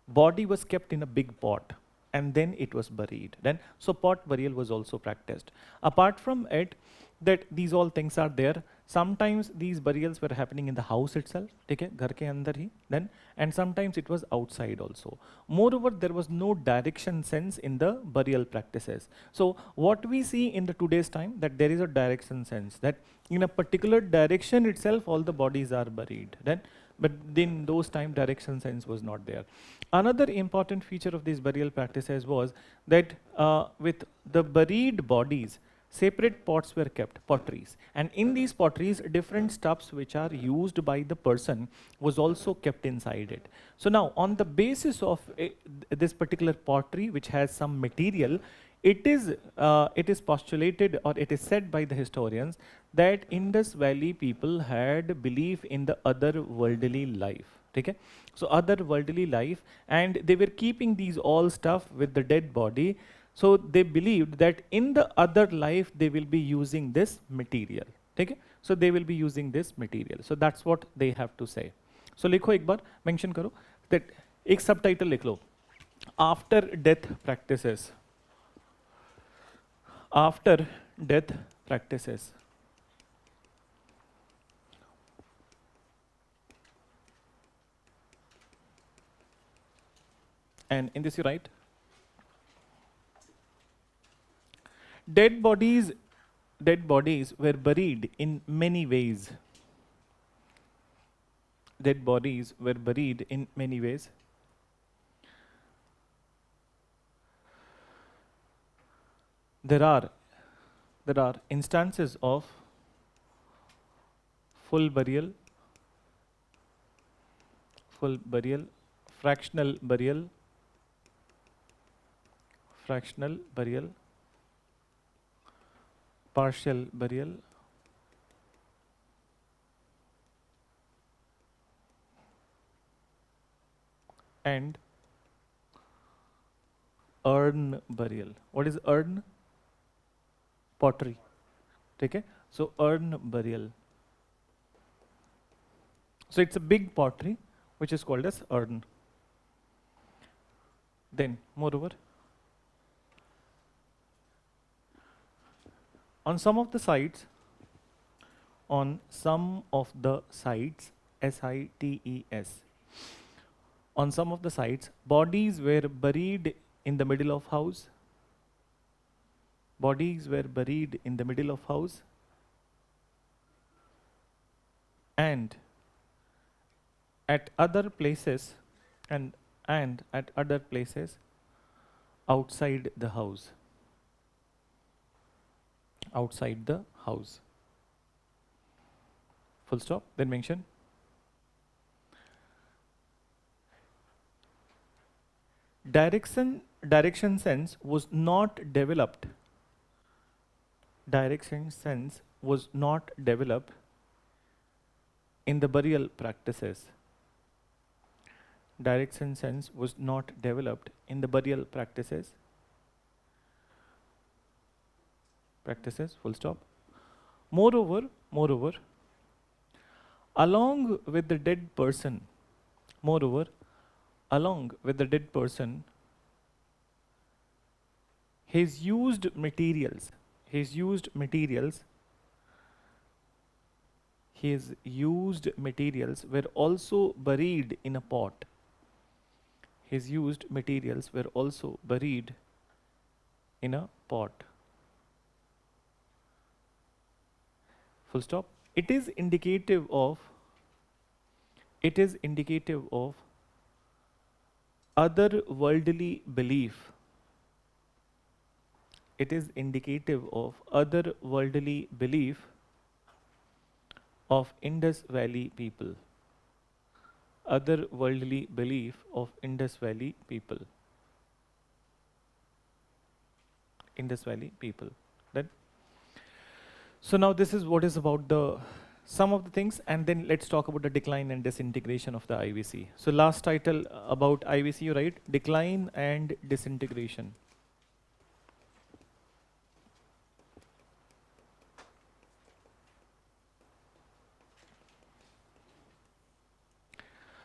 Body was kept in a big pot and then it was buried. So pot burial was also practiced. Apart from it, that these all things are there. Sometimes these burials were happening in the house itself, okay, ghar ke andar hi, then, and sometimes it was outside also. Moreover, there was no direction sense in the burial practices. So what we see in the today's time, that there is a direction sense, that in a particular direction itself, all the bodies are buried. But in those time, direction sense was not there. Another important feature of these burial practices was that with the buried bodies, separate pots were kept, potteries. And in these potteries, different stuffs which are used by the person was also kept inside it. So now, on the basis of this particular pottery, which has some material, it is postulated, or it is said by the historians, that Indus Valley people had belief in the other worldly life. Okay? So other worldly life, and they were keeping these all stuff with the dead body. So they believed that in the other life they will be using this material. Okay? So they will be using this material. So that's what they have to say. So लिखो एक बार, mention करो that एक subtitle लिख लो. After death practices. After death practices. And in this you write, dead bodies were buried in many ways. Dead bodies were buried in many ways. There are instances of full burial, fractional burial, partial burial, and urn burial. What is urn? Pottery. Okay? So urn burial. So it's a big pottery which is called as urn. Then, moreover, on some of the sites, SITES, on some of the sites, bodies were buried in the middle of house. Bodies were buried in the middle of house, and at other places, and at other places outside the house. Outside the house. Full stop, then mention. Direction sense was not developed. Direction sense was not developed in the burial practices. Direction sense was not developed in the burial practices, full stop. Moreover, along with the dead person, moreover, along with the dead person, his used materials, his used materials were also buried in a pot. His used materials were also buried in a pot. Full stop. It is indicative of otherworldly belief. It is indicative of otherworldly belief of Indus Valley people. Otherworldly belief of Indus Valley people. Indus Valley people. Then, so now this is what is about the some of the things, and then let's talk about the decline and disintegration of the IVC. So last title about IVC, you write decline and disintegration.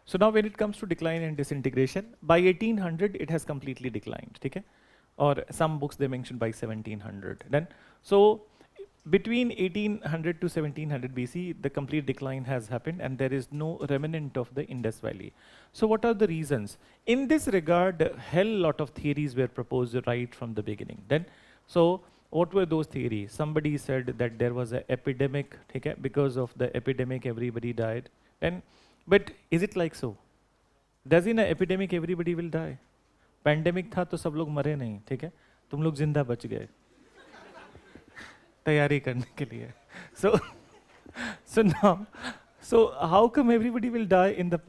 So now when it comes to decline and disintegration, by 1800 it has completely declined, okay? Or some books they mention by 1700. Then, so between 1800 to 1700 BC, the complete decline has happened and there is no remnant of the Indus Valley. So what are the reasons? In this regard, a hell lot of theories were proposed right from the beginning. Then, so what were those theories? Somebody said that there was an epidemic, okay? Because of the epidemic everybody died. And but is it like so? Does in an epidemic everybody will die? Pandemic था तो सब लोग मरे नहीं, ठीक है? तुम लोग जिंदा बच गए तैयारी करने के लिए. So now, so how come everybody will die in the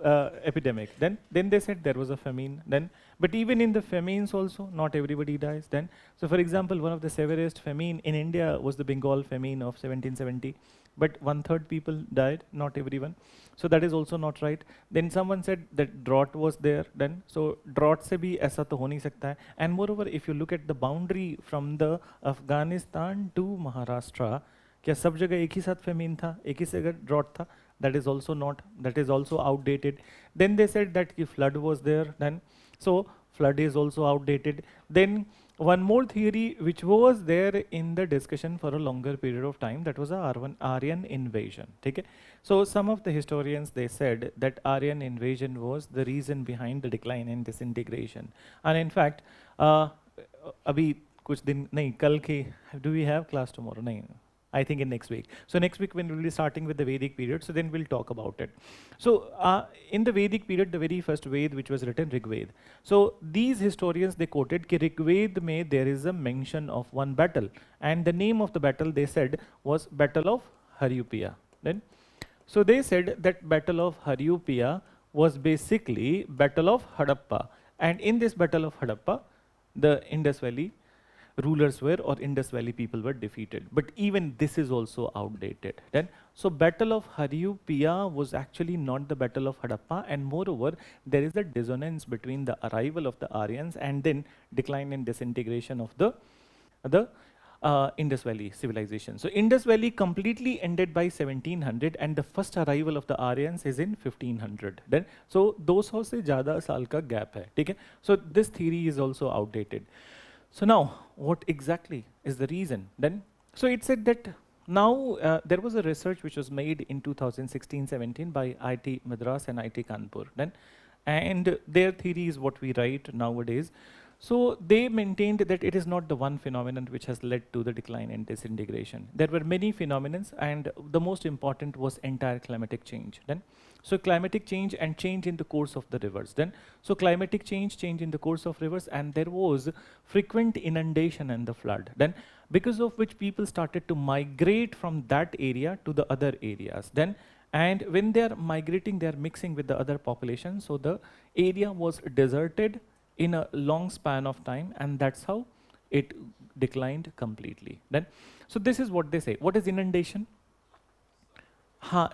epidemic? Then they said there was a famine. Then, but even in the famines also, not everybody dies. Then, so for example, one of the severest famine in India was the Bengal famine of 1770. But 1/3 people died, not everyone. So that is also not right. Then someone said that drought was there. Then so drought se bhi aisa to ho nahi sakta hai. And moreover, if you look at the boundary from the Afghanistan to Maharashtra, क्या सब जगह एक ही साथ famine था, एक ही जगह drought था? That is also not. That is also outdated. Then they said that the flood was there. Then so flood is also outdated. Then one more theory which was there in the discussion for a longer period of time, that was a Aryan invasion. Okay? So some of the historians, they said that Aryan invasion was the reason behind the decline and disintegration. And in fact, abhi kuch din nahi, kal ke, do we have class tomorrow? Nahi. I think in next week. So next week when we'll be starting with the Vedic period, so then we'll talk about it. So in the Vedic period, the very first Ved which was written, Rig Ved. So these historians, they quoted कि Rig Ved में there is a mention of one battle, and the name of the battle they said was Battle of Haryupia. Then, so they said that Battle of Haryupia was basically Battle of Hadappa, and in this Battle of Hadappa, the Indus Valley rulers were, or Indus Valley people were defeated. But even this is also outdated. Then, so Battle of Haryupia was actually not the Battle of Hadappa, and moreover, there is a dissonance between the arrival of the Aryans and then decline and disintegration of the Indus Valley civilization. So Indus Valley completely ended by 1700, and the first arrival of the Aryans is in 1500. Then, so 200 से ज़्यादा साल का gap है, ठीक है? So this theory is also outdated. So now, what exactly is the reason? Then, so it said that now there was a research which was made in 2016-17 by IIT Madras and IIT Kanpur. Then, and their theory is what we write nowadays. So they maintained that it is not the one phenomenon which has led to the decline and disintegration. There were many phenomena, and the most important was entire climatic change. Then, so climatic change and change in the course of the rivers. Then, so climatic change in the course of rivers, and there was frequent inundation and the flood. Then, because of which people started to migrate from that area to the other areas. Then, and when they are migrating, they are mixing with the other population. So the area was deserted in a long span of time, and that's how it declined completely. Then, so this is what they say. What is inundation?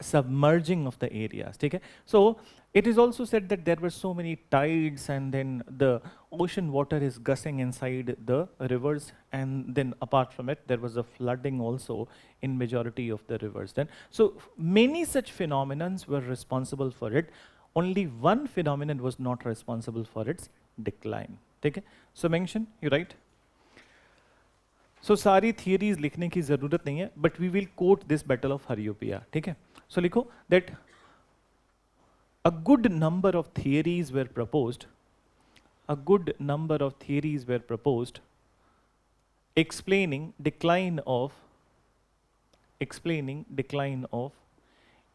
Submerging of the areas. Okay? So It is also said that there were so many tides, and then the ocean water is gushing inside the rivers, and then apart from it, there was a flooding also in majority of the rivers then. So many such phenomenons were responsible for it. Only one phenomenon was not responsible for its decline. ठीक है? So mention, you write. So सारी theories लिखने की जरूरत नहीं है, but we will quote this battle of Hariupia. ठीक है? So लिखो that a good number of theories were proposed. A good number of theories were proposed explaining decline of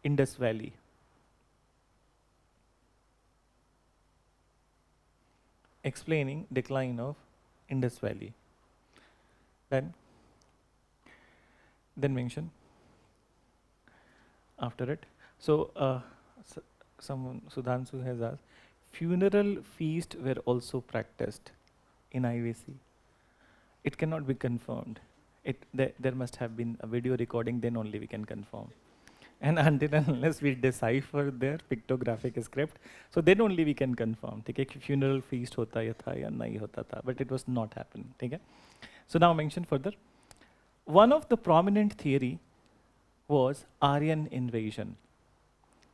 Indus Valley. Explaining decline of Indus Valley. Then mention after it. So someone, Sudhanshu has asked, funeral feast were also practiced in IVC. It cannot be confirmed. There must have been a video recording, then only we can confirm. And until and unless we decipher their pictographic script, so then only we can confirm. ठीक है कि funeral feast होता या था या नहीं होता था, but it was not happening. ठीक है? So now mention further. One of the prominent theory was Aryan invasion.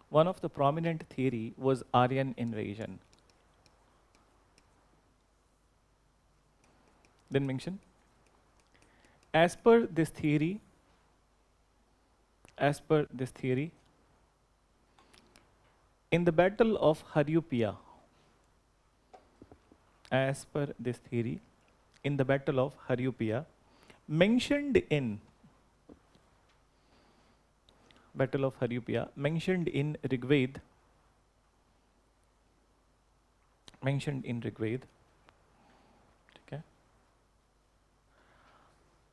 One of the prominent theory was Aryan invasion. Then mention, as per this theory, in the battle of Hariupia, mentioned in Rigved, okay,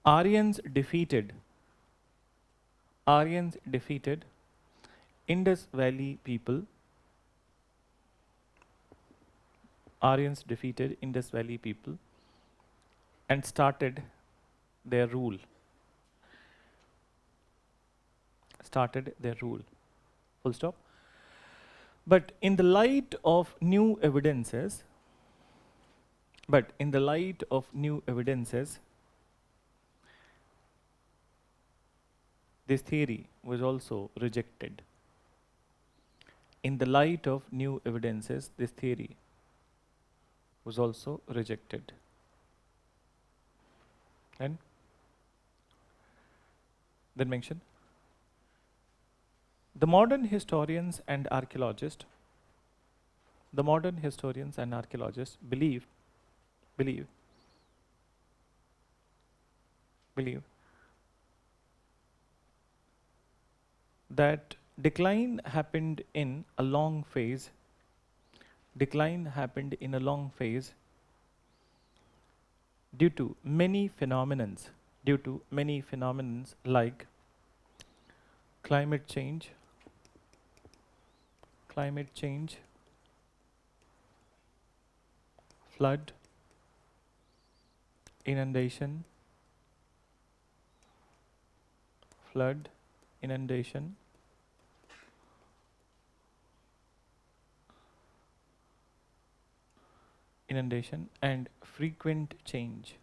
Aryans defeated Indus Valley people. Aryans defeated Indus Valley people and started their rule. Full stop. But in the light of new evidences, this theory was also rejected. In the light of new evidences, this theory was also rejected. And then mention, the modern historians and archaeologists believe that decline happened in a long phase due to many phenomenons like climate change, flood, inundation, and frequent change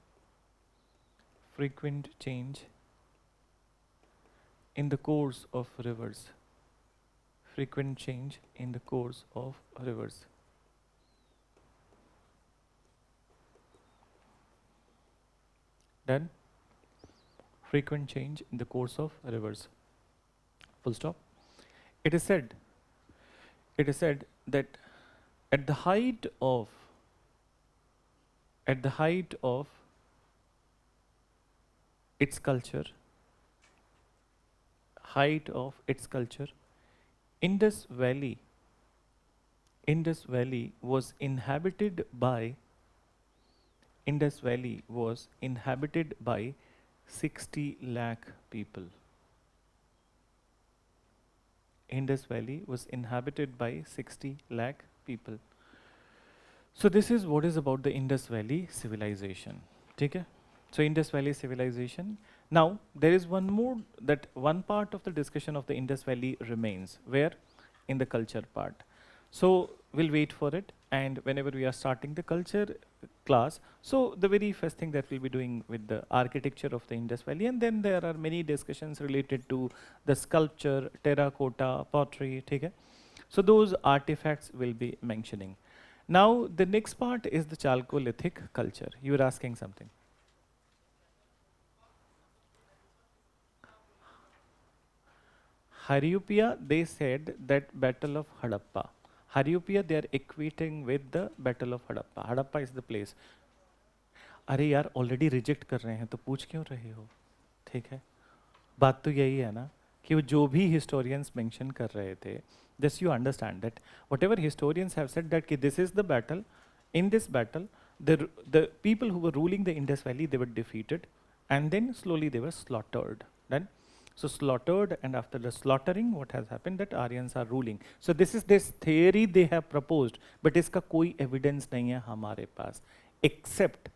in the course of rivers. Then frequent change in the course of rivers. Full stop. It is said that at the height of its culture, Indus Valley was inhabited by 60 lakh people. Indus Valley was inhabited by 60 lakh people. So this is what is about the Indus Valley civilization. Okay? So Indus Valley civilization. Now there is one part of the discussion of the Indus Valley remains. Where? In the culture part. So we'll wait for it, and whenever we are starting the culture class, so the very first thing that we'll be doing with the architecture of the Indus Valley, and then there are many discussions related to the sculpture, terracotta, pottery, okay? So those artifacts will be mentioning. Now the next part is the Chalcolithic culture. You were asking something. Haryupia, they said that Battle of Hadappa. Haryupia, they are equating with the Battle of Hadappa. Hadappa is the place. अरे यार already reject कर रहे हैं तो पूछ क्यों रहे हो? ठीक है, बात तो यही है ना कि वो जो भी historians mention कर रहे थे, just you understand that whatever historians have said that कि this is the battle, in this battle the people who were ruling the Indus Valley, they were defeated, and then slowly they were slaughtered. Then so slaughtered, and after the slaughtering what has happened, that Aryans are ruling. So this is this theory they have proposed, but इसका कोई evidence नहीं है हमारे पास, except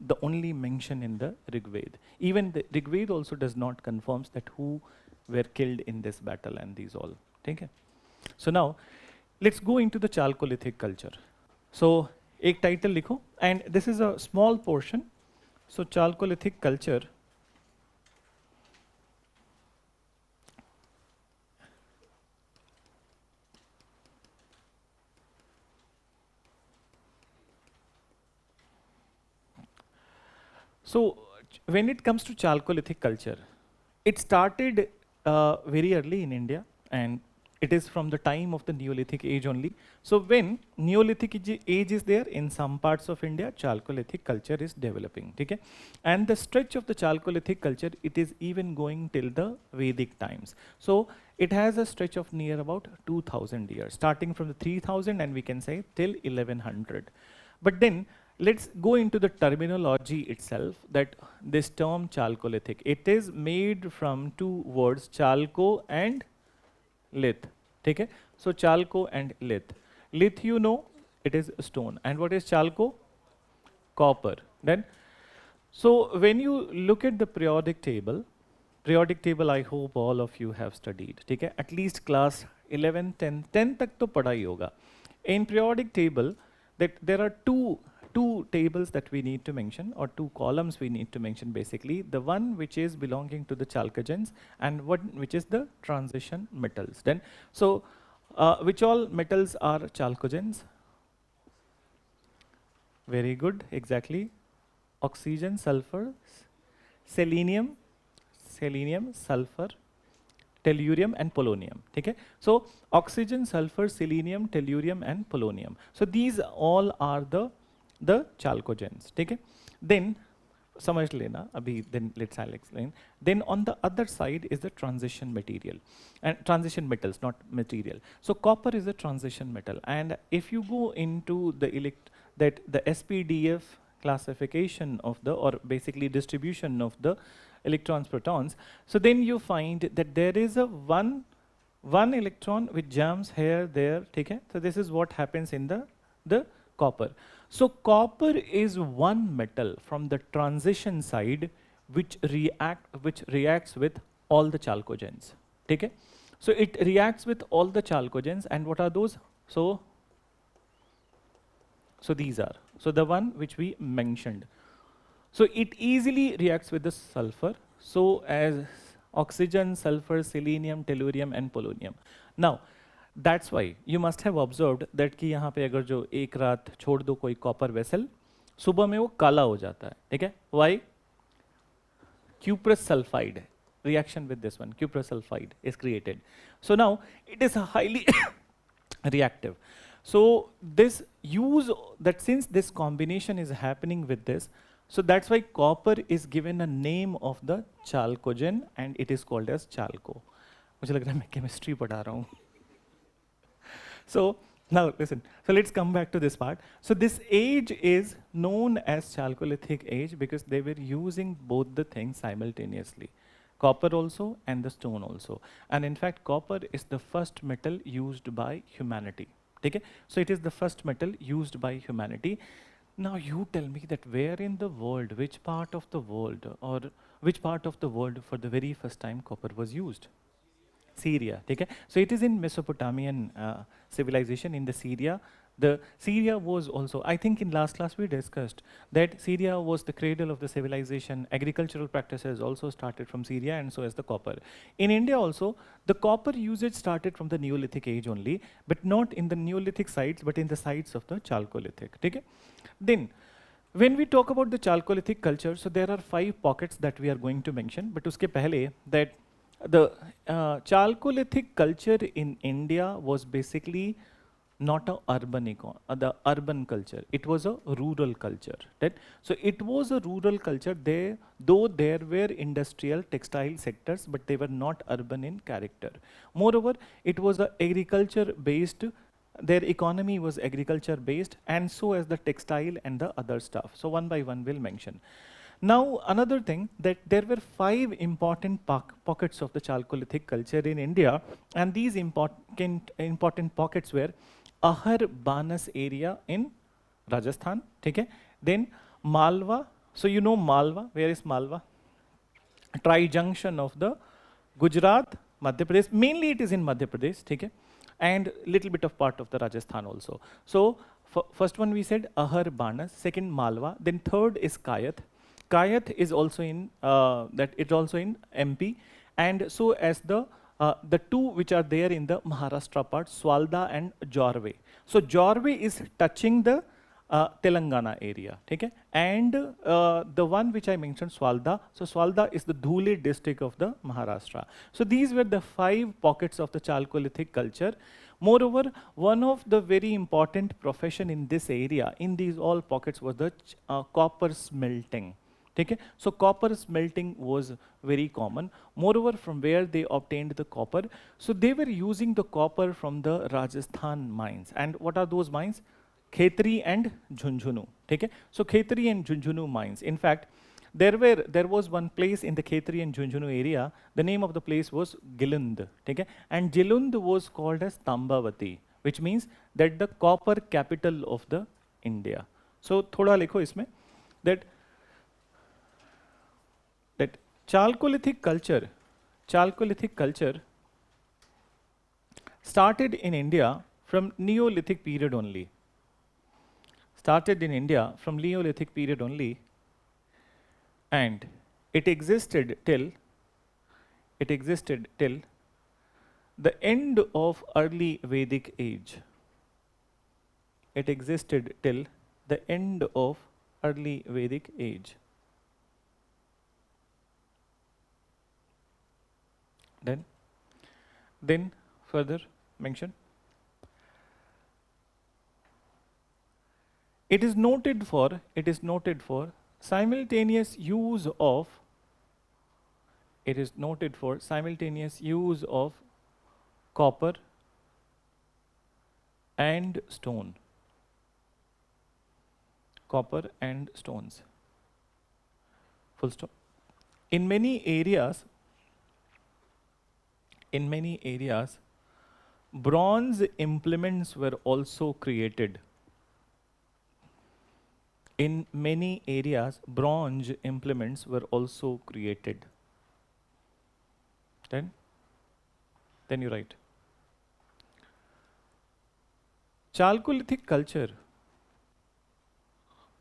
the only mention in the Rigved. Even the Rigved also does not confirms that who were killed in this battle and these all. Okay? So now let's go into the Chalcolithic culture. So एक title लिखो, and this is a small portion. So Chalcolithic culture. So when it comes to Chalcolithic culture, it started very early in India, and it is from the time of the Neolithic age only. So when Neolithic age is there, in some parts of India, Chalcolithic culture is developing. Okay? And the stretch of the Chalcolithic culture, it is even going till the Vedic times. So it has a stretch of near about 2000 years, starting from the 3000, and we can say till 1100. But then let's go into the terminology itself, that this term Chalcolithic, it is made from two words, chalco and lith. Okay? So chalco and lith. Lith, you know, it is stone. And what is chalco? Copper. Then, so when you look at the periodic table I hope all of you have studied. Okay? At least class 11, 10 tak to padhai hoga. In periodic table, that there are two tables that we need to mention, or two columns we need to mention basically. The one which is belonging to the chalcogens, and one which is the transition metals. Then, so which all metals are chalcogens? Very good, exactly. Oxygen, sulfur, selenium, sulfur, tellurium and polonium. Okay? So oxygen, sulfur, selenium, tellurium and polonium. So these all are the chalcogens. Okay? Then समझ लेना अभी, then I'll explain. Then on the other side is the transition material, and transition metals, not material. So copper is a transition metal, and if you go into the the SPDF classification of the, or basically distribution of the electrons, protons, so then you find that there is a one electron which jumps here, there. Okay? So this is what happens in the copper. So copper is one metal from the transition side which reacts with all the chalcogens. Okay? So it reacts with all the chalcogens, and what are those? So these are, so the one which we mentioned. So it easily reacts with the sulfur. So as oxygen, sulfur, selenium, tellurium and polonium. Now that's why you must have observed that कि यहाँ पे अगर जो एक रात छोड़ दो कोई copper vessel, सुबह में वो काला हो जाता है. ठीक है? Why? Cuprous sulfide reaction with this one, cuprous sulfide is created. So now it is highly reactive. So this use that, since this combination is happening with this, so that's why copper is given a name of the chalcogen, and it is called as chalco. मुझे लग रहा है मैं chemistry पढ़ा रहा हूँ. So now listen, so let's come back to this part. So this age is known as Chalcolithic age because they were using both the things simultaneously, copper also and the stone also. And in fact, copper is the first metal used by humanity. Okay? So it is the first metal used by humanity. Now you tell me that where in the world, which part of the world, or which part of the world for the very first time copper was used? Syria. Okay? So it is in Mesopotamian civilization in the Syria. The Syria was also, I think in last class we discussed that Syria was the cradle of the civilization. Agricultural practices also started from Syria, and so as the copper. In India also, the copper usage started from the Neolithic age only, but not in the Neolithic sites, but in the sites of the Chalcolithic. Okay? Then, when we talk about the Chalcolithic culture, so there are 5 pockets that we are going to mention, but uske pehle that the Chalcolithic culture in India was basically not a the urban culture. It was a rural culture. Right? So it was a rural culture there, though there were industrial textile sectors, but they were not urban in character. Moreover, it was a agriculture based, their economy was agriculture based, and so as the textile and the other stuff. So one by one we'll mention. Now another thing, that there were 5 important pockets of the Chalcolithic culture in India, and these important pockets were Ahar Banas area in Rajasthan, okay? Then Malwa, so you know Malwa, where is Malwa? Tri-junction of the Gujarat, Madhya Pradesh, mainly it is in Madhya Pradesh, okay? And little bit of part of the Rajasthan also. So first one we said Ahar Banas, second Malwa, then third is Kayath. Kayath is also in MP, and so as the 2 which are there in the Maharashtra part, Swalda and Jorwe. So Jorwe is touching the Telangana area, okay? And the one which I mentioned, Swalda, so Swalda is the Dhule district of the Maharashtra. So these were the 5 pockets of the Chalcolithic culture. Moreover, one of the very important profession in this area, in these all pockets, was the copper smelting. Okay? So copper smelting was very common. Moreover, from where they obtained the copper, so they were using the copper from the Rajasthan mines. And what are those mines? Khetri and Jhunjhunu. Okay? So Khetri and Jhunjhunu mines. In fact, there was one place in the Khetri and Jhunjhunu area. The name of the place was Gilund. Okay? And Gilund was called as Tambavati, which means that the copper capital of the India. So thoda likho isme that Chalcolithic culture started in India from Neolithic period only. And it existed till the end of early Vedic age. It existed till the end of early Vedic age. Then further mention. It is noted for simultaneous use of copper and stone. Copper and stones. Full stop. In many areas, bronze implements were also created. In many areas, bronze implements were also created. Then you write. Chalcolithic culture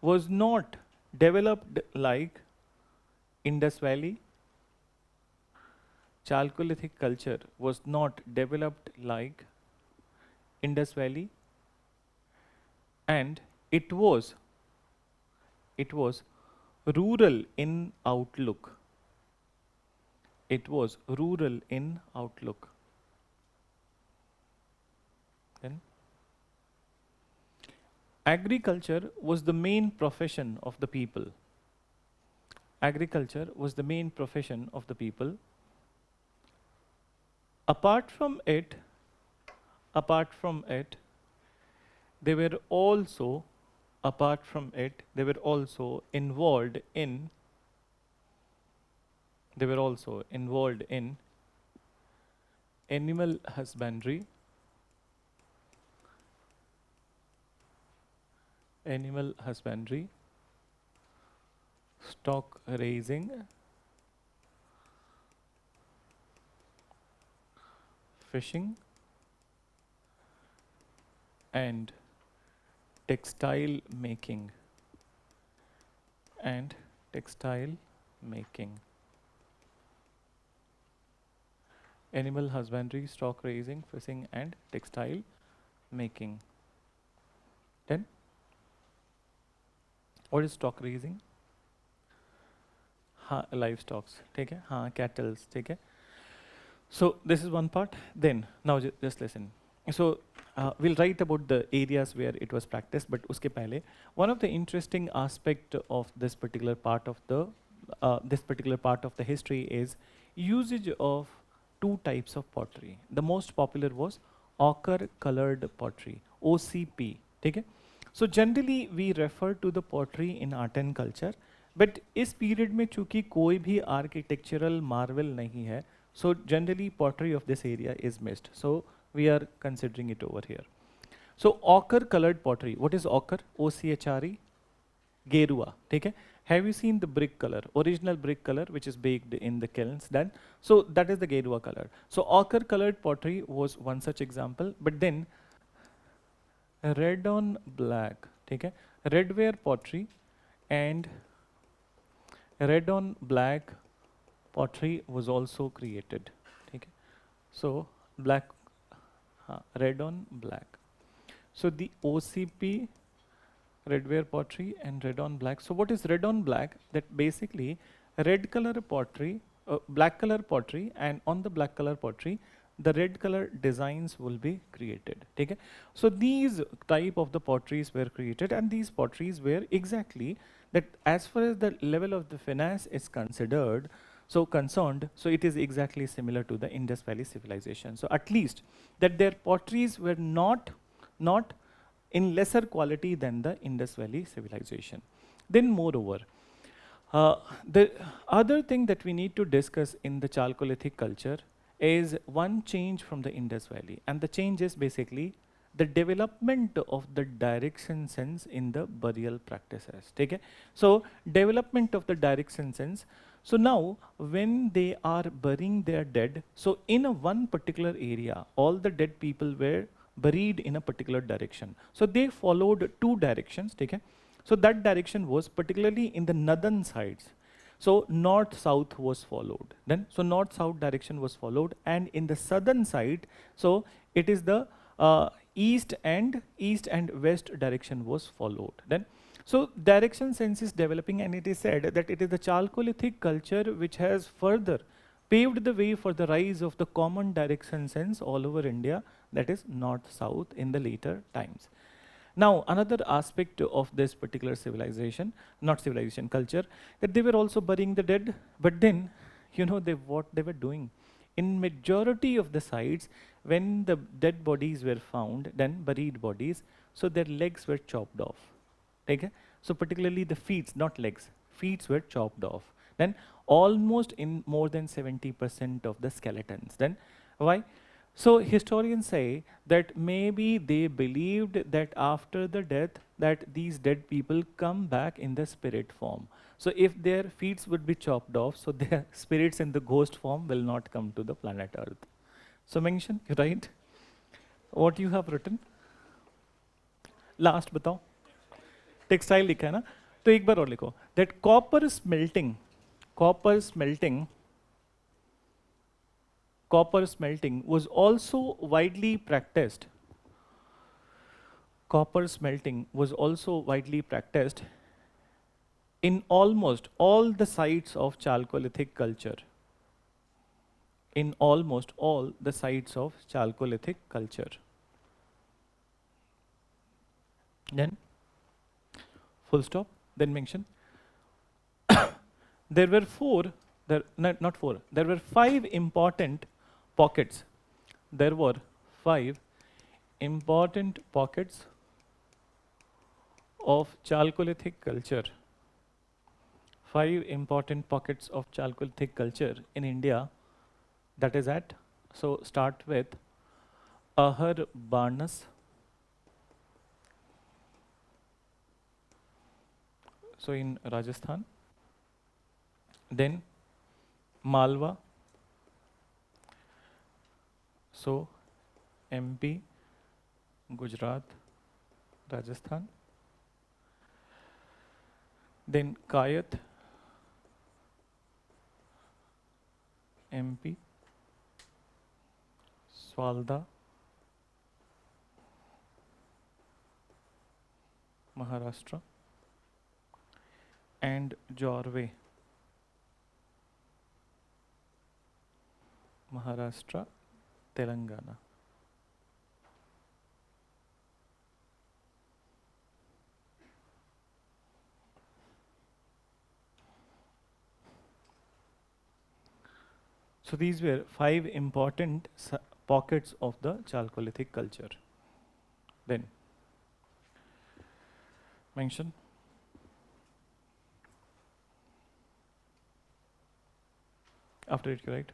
was not developed like Indus Valley. Chalcolithic culture was not developed like Indus Valley, and it was rural in outlook. It was rural in outlook. Then agriculture was the main profession of the people. Agriculture was the main profession of the people. Apart from it, they were also involved in animal husbandry, stock raising, fishing, and textile making and textile making, animal husbandry, stock raising, fishing, and textile making. Then, what is stock raising? हाँ, livestock, ठीक है, हाँ, cattle, ठीक है. So this is one part. Then now just listen. So we'll write about the areas where it was practiced, but uske pehle, one of the interesting aspect of this particular part of the history is usage of two types of pottery. The most popular was ochre colored pottery, OCP. ठीक है? So generally we refer to the pottery in art and culture, but इस period में चूंकि कोई भी architectural marvel नहीं है, so generally pottery of this area is missed. So we are considering it over here. So ochre colored pottery. What is ochre? OCHRE? Gerua. ठीक है? Have you seen the brick color, original brick color, which is baked in the kilns? Then, so that is the Gerua color. So ochre colored pottery was one such example. But then red on black. ठीक है? Redware pottery and red on black pottery was also created. Okay. So black, red on black. So the OCP, redware pottery and red on black. So what is red on black? That basically red color pottery, black color pottery, and on the black color pottery, the red color designs will be created. Okay. So these type of the potteries were created, and these potteries were exactly that as far as the level of the finance is considered, so it is exactly similar to the Indus Valley civilization. So at least that their potteries were not in lesser quality than the Indus Valley civilization. Then moreover, the other thing that we need to discuss in the Chalcolithic culture is one change from the Indus Valley, and the change is basically the development of the direction sense in the burial practices. Okay? So development of the direction sense. So now when they are burying their dead, so in a one particular area, all the dead people were buried in a particular direction. So they followed two directions. Okay? So that direction was particularly in the northern sides. So north-south was followed. Then, so north-south direction was followed, and in the southern side, so it is the east and west direction was followed. Then, so direction sense is developing, and it is said that it is the Chalcolithic culture which has further paved the way for the rise of the common direction sense all over India, that is north-south in the later times. Now, another aspect of this particular civilization, not civilization, culture, that they were also burying the dead, but then, you know, what they were doing. In majority of the sites, when the dead bodies were found, then buried bodies, so their legs were chopped off. Okay? So particularly the feet, not legs, feet were chopped off. Then almost in more than 70% of the skeletons. Then why? So historians say that maybe they believed that after the death that these dead people come back in the spirit form. So if their feet would be chopped off, so their spirits in the ghost form will not come to the planet Earth. So mention, right? What you have written? Last बताओ. Textile लिखा है ना? तो एक बार और लिखो. That copper smelting was also widely practiced. Copper smelting was also widely practiced in almost all the sites of Chalcolithic culture. In almost all the sites of Chalcolithic culture. Then, full stop, then mention. There were there were 5 important pockets. There were 5 important pockets of Chalcolithic culture. 5 important pockets of Chalcolithic culture in India. That is at, so start with Ahar Barnas. So in Rajasthan. Then Malwa. So MP, Gujarat. Rajasthan. Then Kayat, MP. Swalda, Maharashtra. And Jorwe, Maharashtra, Telangana. So these were 5 important pockets of the Chalcolithic culture. Then mention after it, right?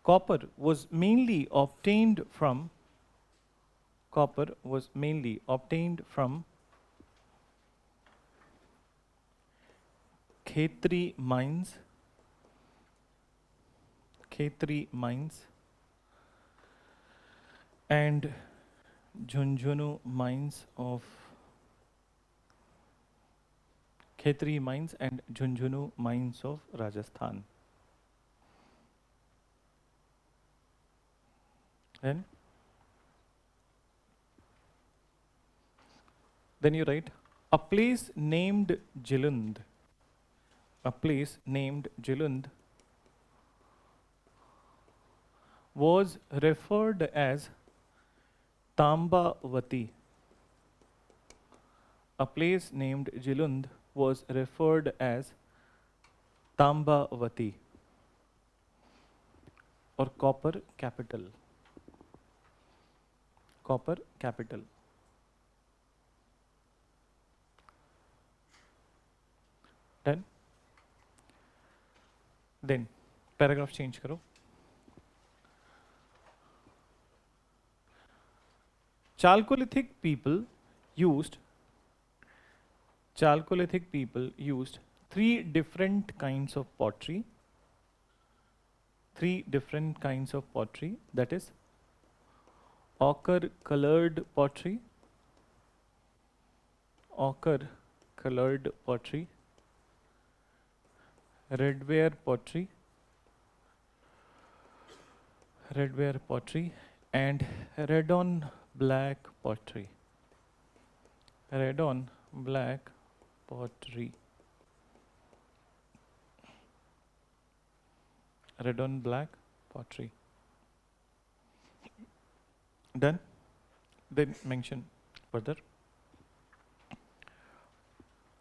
Copper was mainly obtained from Khetri mines and Jhunjhunu mines of Rajasthan. Then you write a place named Jilund. Was referred as Tambavati. A place named Jilund was referred as Tambavati or copper capital. Done? Then paragraph change karo. Chalcolithic people used 3 different kinds of pottery. That is ochre colored pottery, redware pottery, and red on black pottery. Done? Then mention further.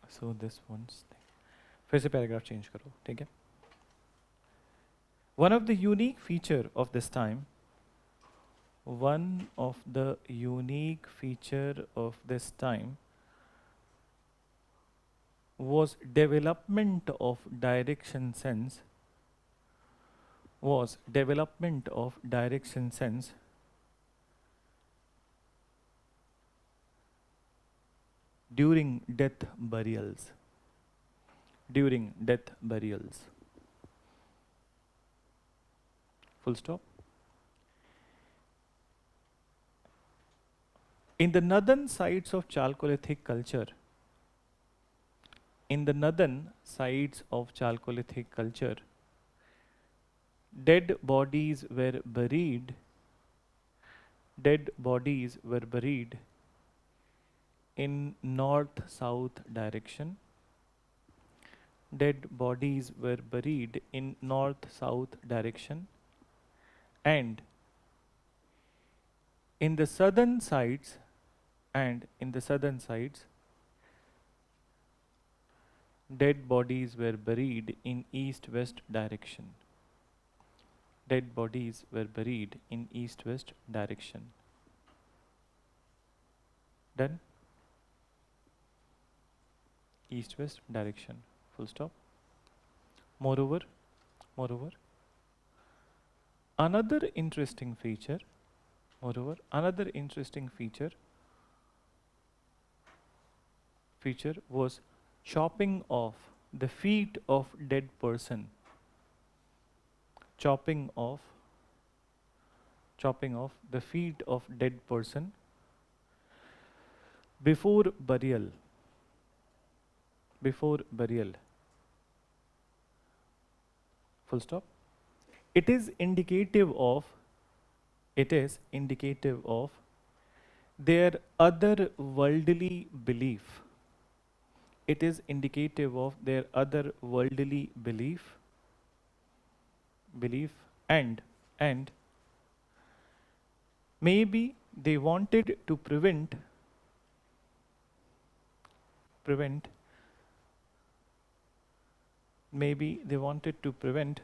So this one's thing. फिर से paragraph change करो, ठीक है? One of the unique feature of this time was development of direction sense during death burials. Full stop. In the northern sites of Chalcolithic culture, dead bodies were buried in north-south direction. And in the southern sides, dead bodies were buried in east-west direction. Done? East-west direction. Full stop. Moreover, another interesting feature was chopping off the feet of dead person. chopping off the feet of dead person before burial. Before burial. Full stop. It is indicative of their otherworldly belief. It is indicative of their otherworldly belief and maybe they wanted to prevent maybe they wanted to prevent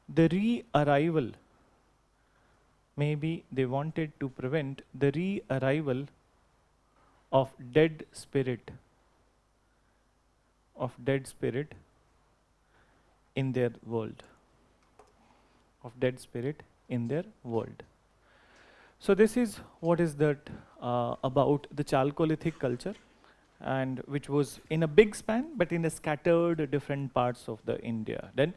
the re-arrival. Maybe they wanted to prevent the re-arrival of dead spirit in their world. So this is what is that about the Chalcolithic culture, and which was in a big span, but in a scattered different parts of the India. Then,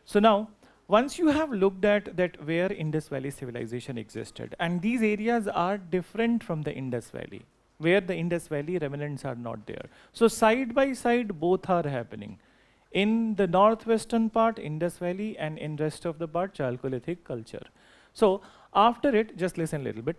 so now, once you have looked at that where Indus Valley civilization existed, and these areas are different from the Indus Valley, where the Indus Valley remnants are not there. So side by side, both are happening. In the northwestern part, Indus Valley, and in rest of the part, Chalcolithic culture. So after it, just listen a little bit.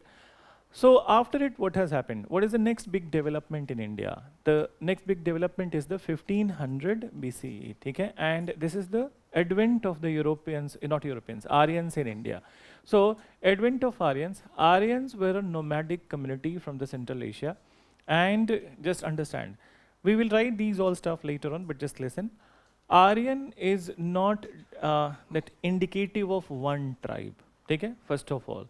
So after it, what has happened? What is the next big development in India? The next big development is the 1500 BCE, okay? And this is the advent of the Europeans, not Europeans, Aryans in India. So advent of Aryans. Aryans were a nomadic community from the Central Asia. And just understand, we will write these all stuff later on, but just listen. Aryan is not that indicative of one tribe, okay? First of all.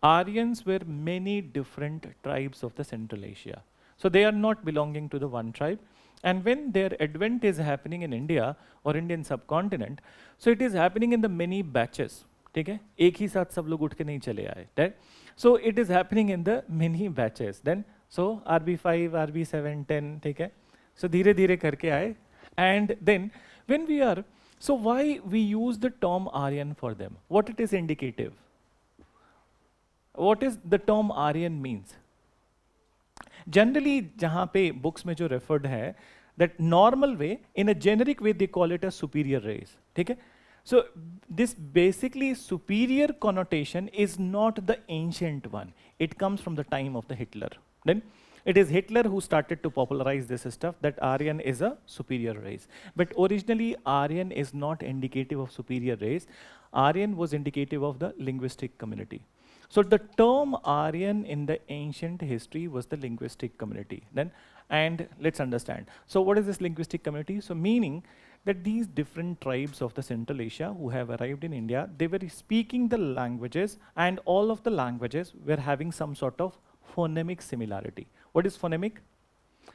Aryans were many different tribes of the Central Asia. So they are not belonging to the one tribe. And when their advent is happening in India or Indian subcontinent, so it is happening in the many batches. Okay? एक ही साथ सब लोग उठ के नहीं चले आए. Right? So it is happening in the many batches. Then so RB5, RB7, 10. Okay? So धीरे धीरे करके आए. And then when we are, so why we use the term Aryan for them? What it is indicative? What is the term Aryan means? Generally, जहाँ पे books में जो referred है, that normal way, in a generic way, they call it a superior race. ठीक है? So this basically superior connotation is not the ancient one. It comes from the time of the Hitler. Then it is Hitler who started to popularize this stuff, that Aryan is a superior race. But originally, Aryan is not indicative of superior race. Aryan was indicative of the linguistic community. So the term Aryan in the ancient history was the linguistic community. Then, and let's understand. So what is this linguistic community? So meaning that these different tribes of the Central Asia who have arrived in India, they were speaking the languages, and all of the languages were having some sort of phonemic similarity. What is phonemic?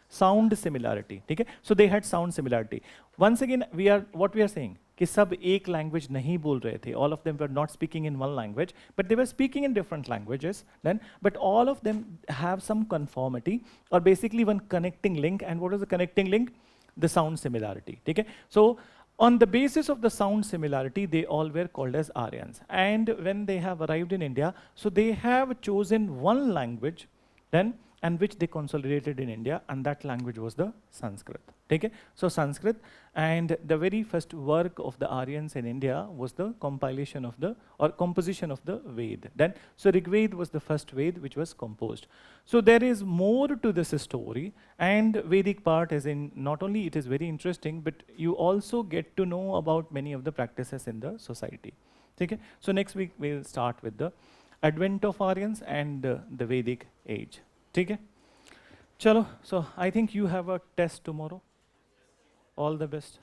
Sound similarity. Okay? So they had sound similarity. Once again, what we are saying? कि सब एक language नहीं बोल रहे थे. All of them were not speaking in one language, but they were speaking in different languages. Then, but all of them have some conformity, or basically one connecting link. And what is the connecting link? The sound similarity. Okay? So on the basis of the sound similarity, they all were called as Aryans. And when they have arrived in India, so they have chosen one language, then, and which they consolidated in India, and that language was the Sanskrit. Okay? So Sanskrit, and the very first work of the Aryans in India was the compilation of the, or composition of the Ved. Then, so Rig Ved was the first Ved which was composed. So there is more to this story, and Vedic part is in, not only it is very interesting, but you also get to know about many of the practices in the society. Okay? So next week we'll start with the advent of Aryans and the Vedic age. Okay? Chalo, so I think you have a test tomorrow. All the best.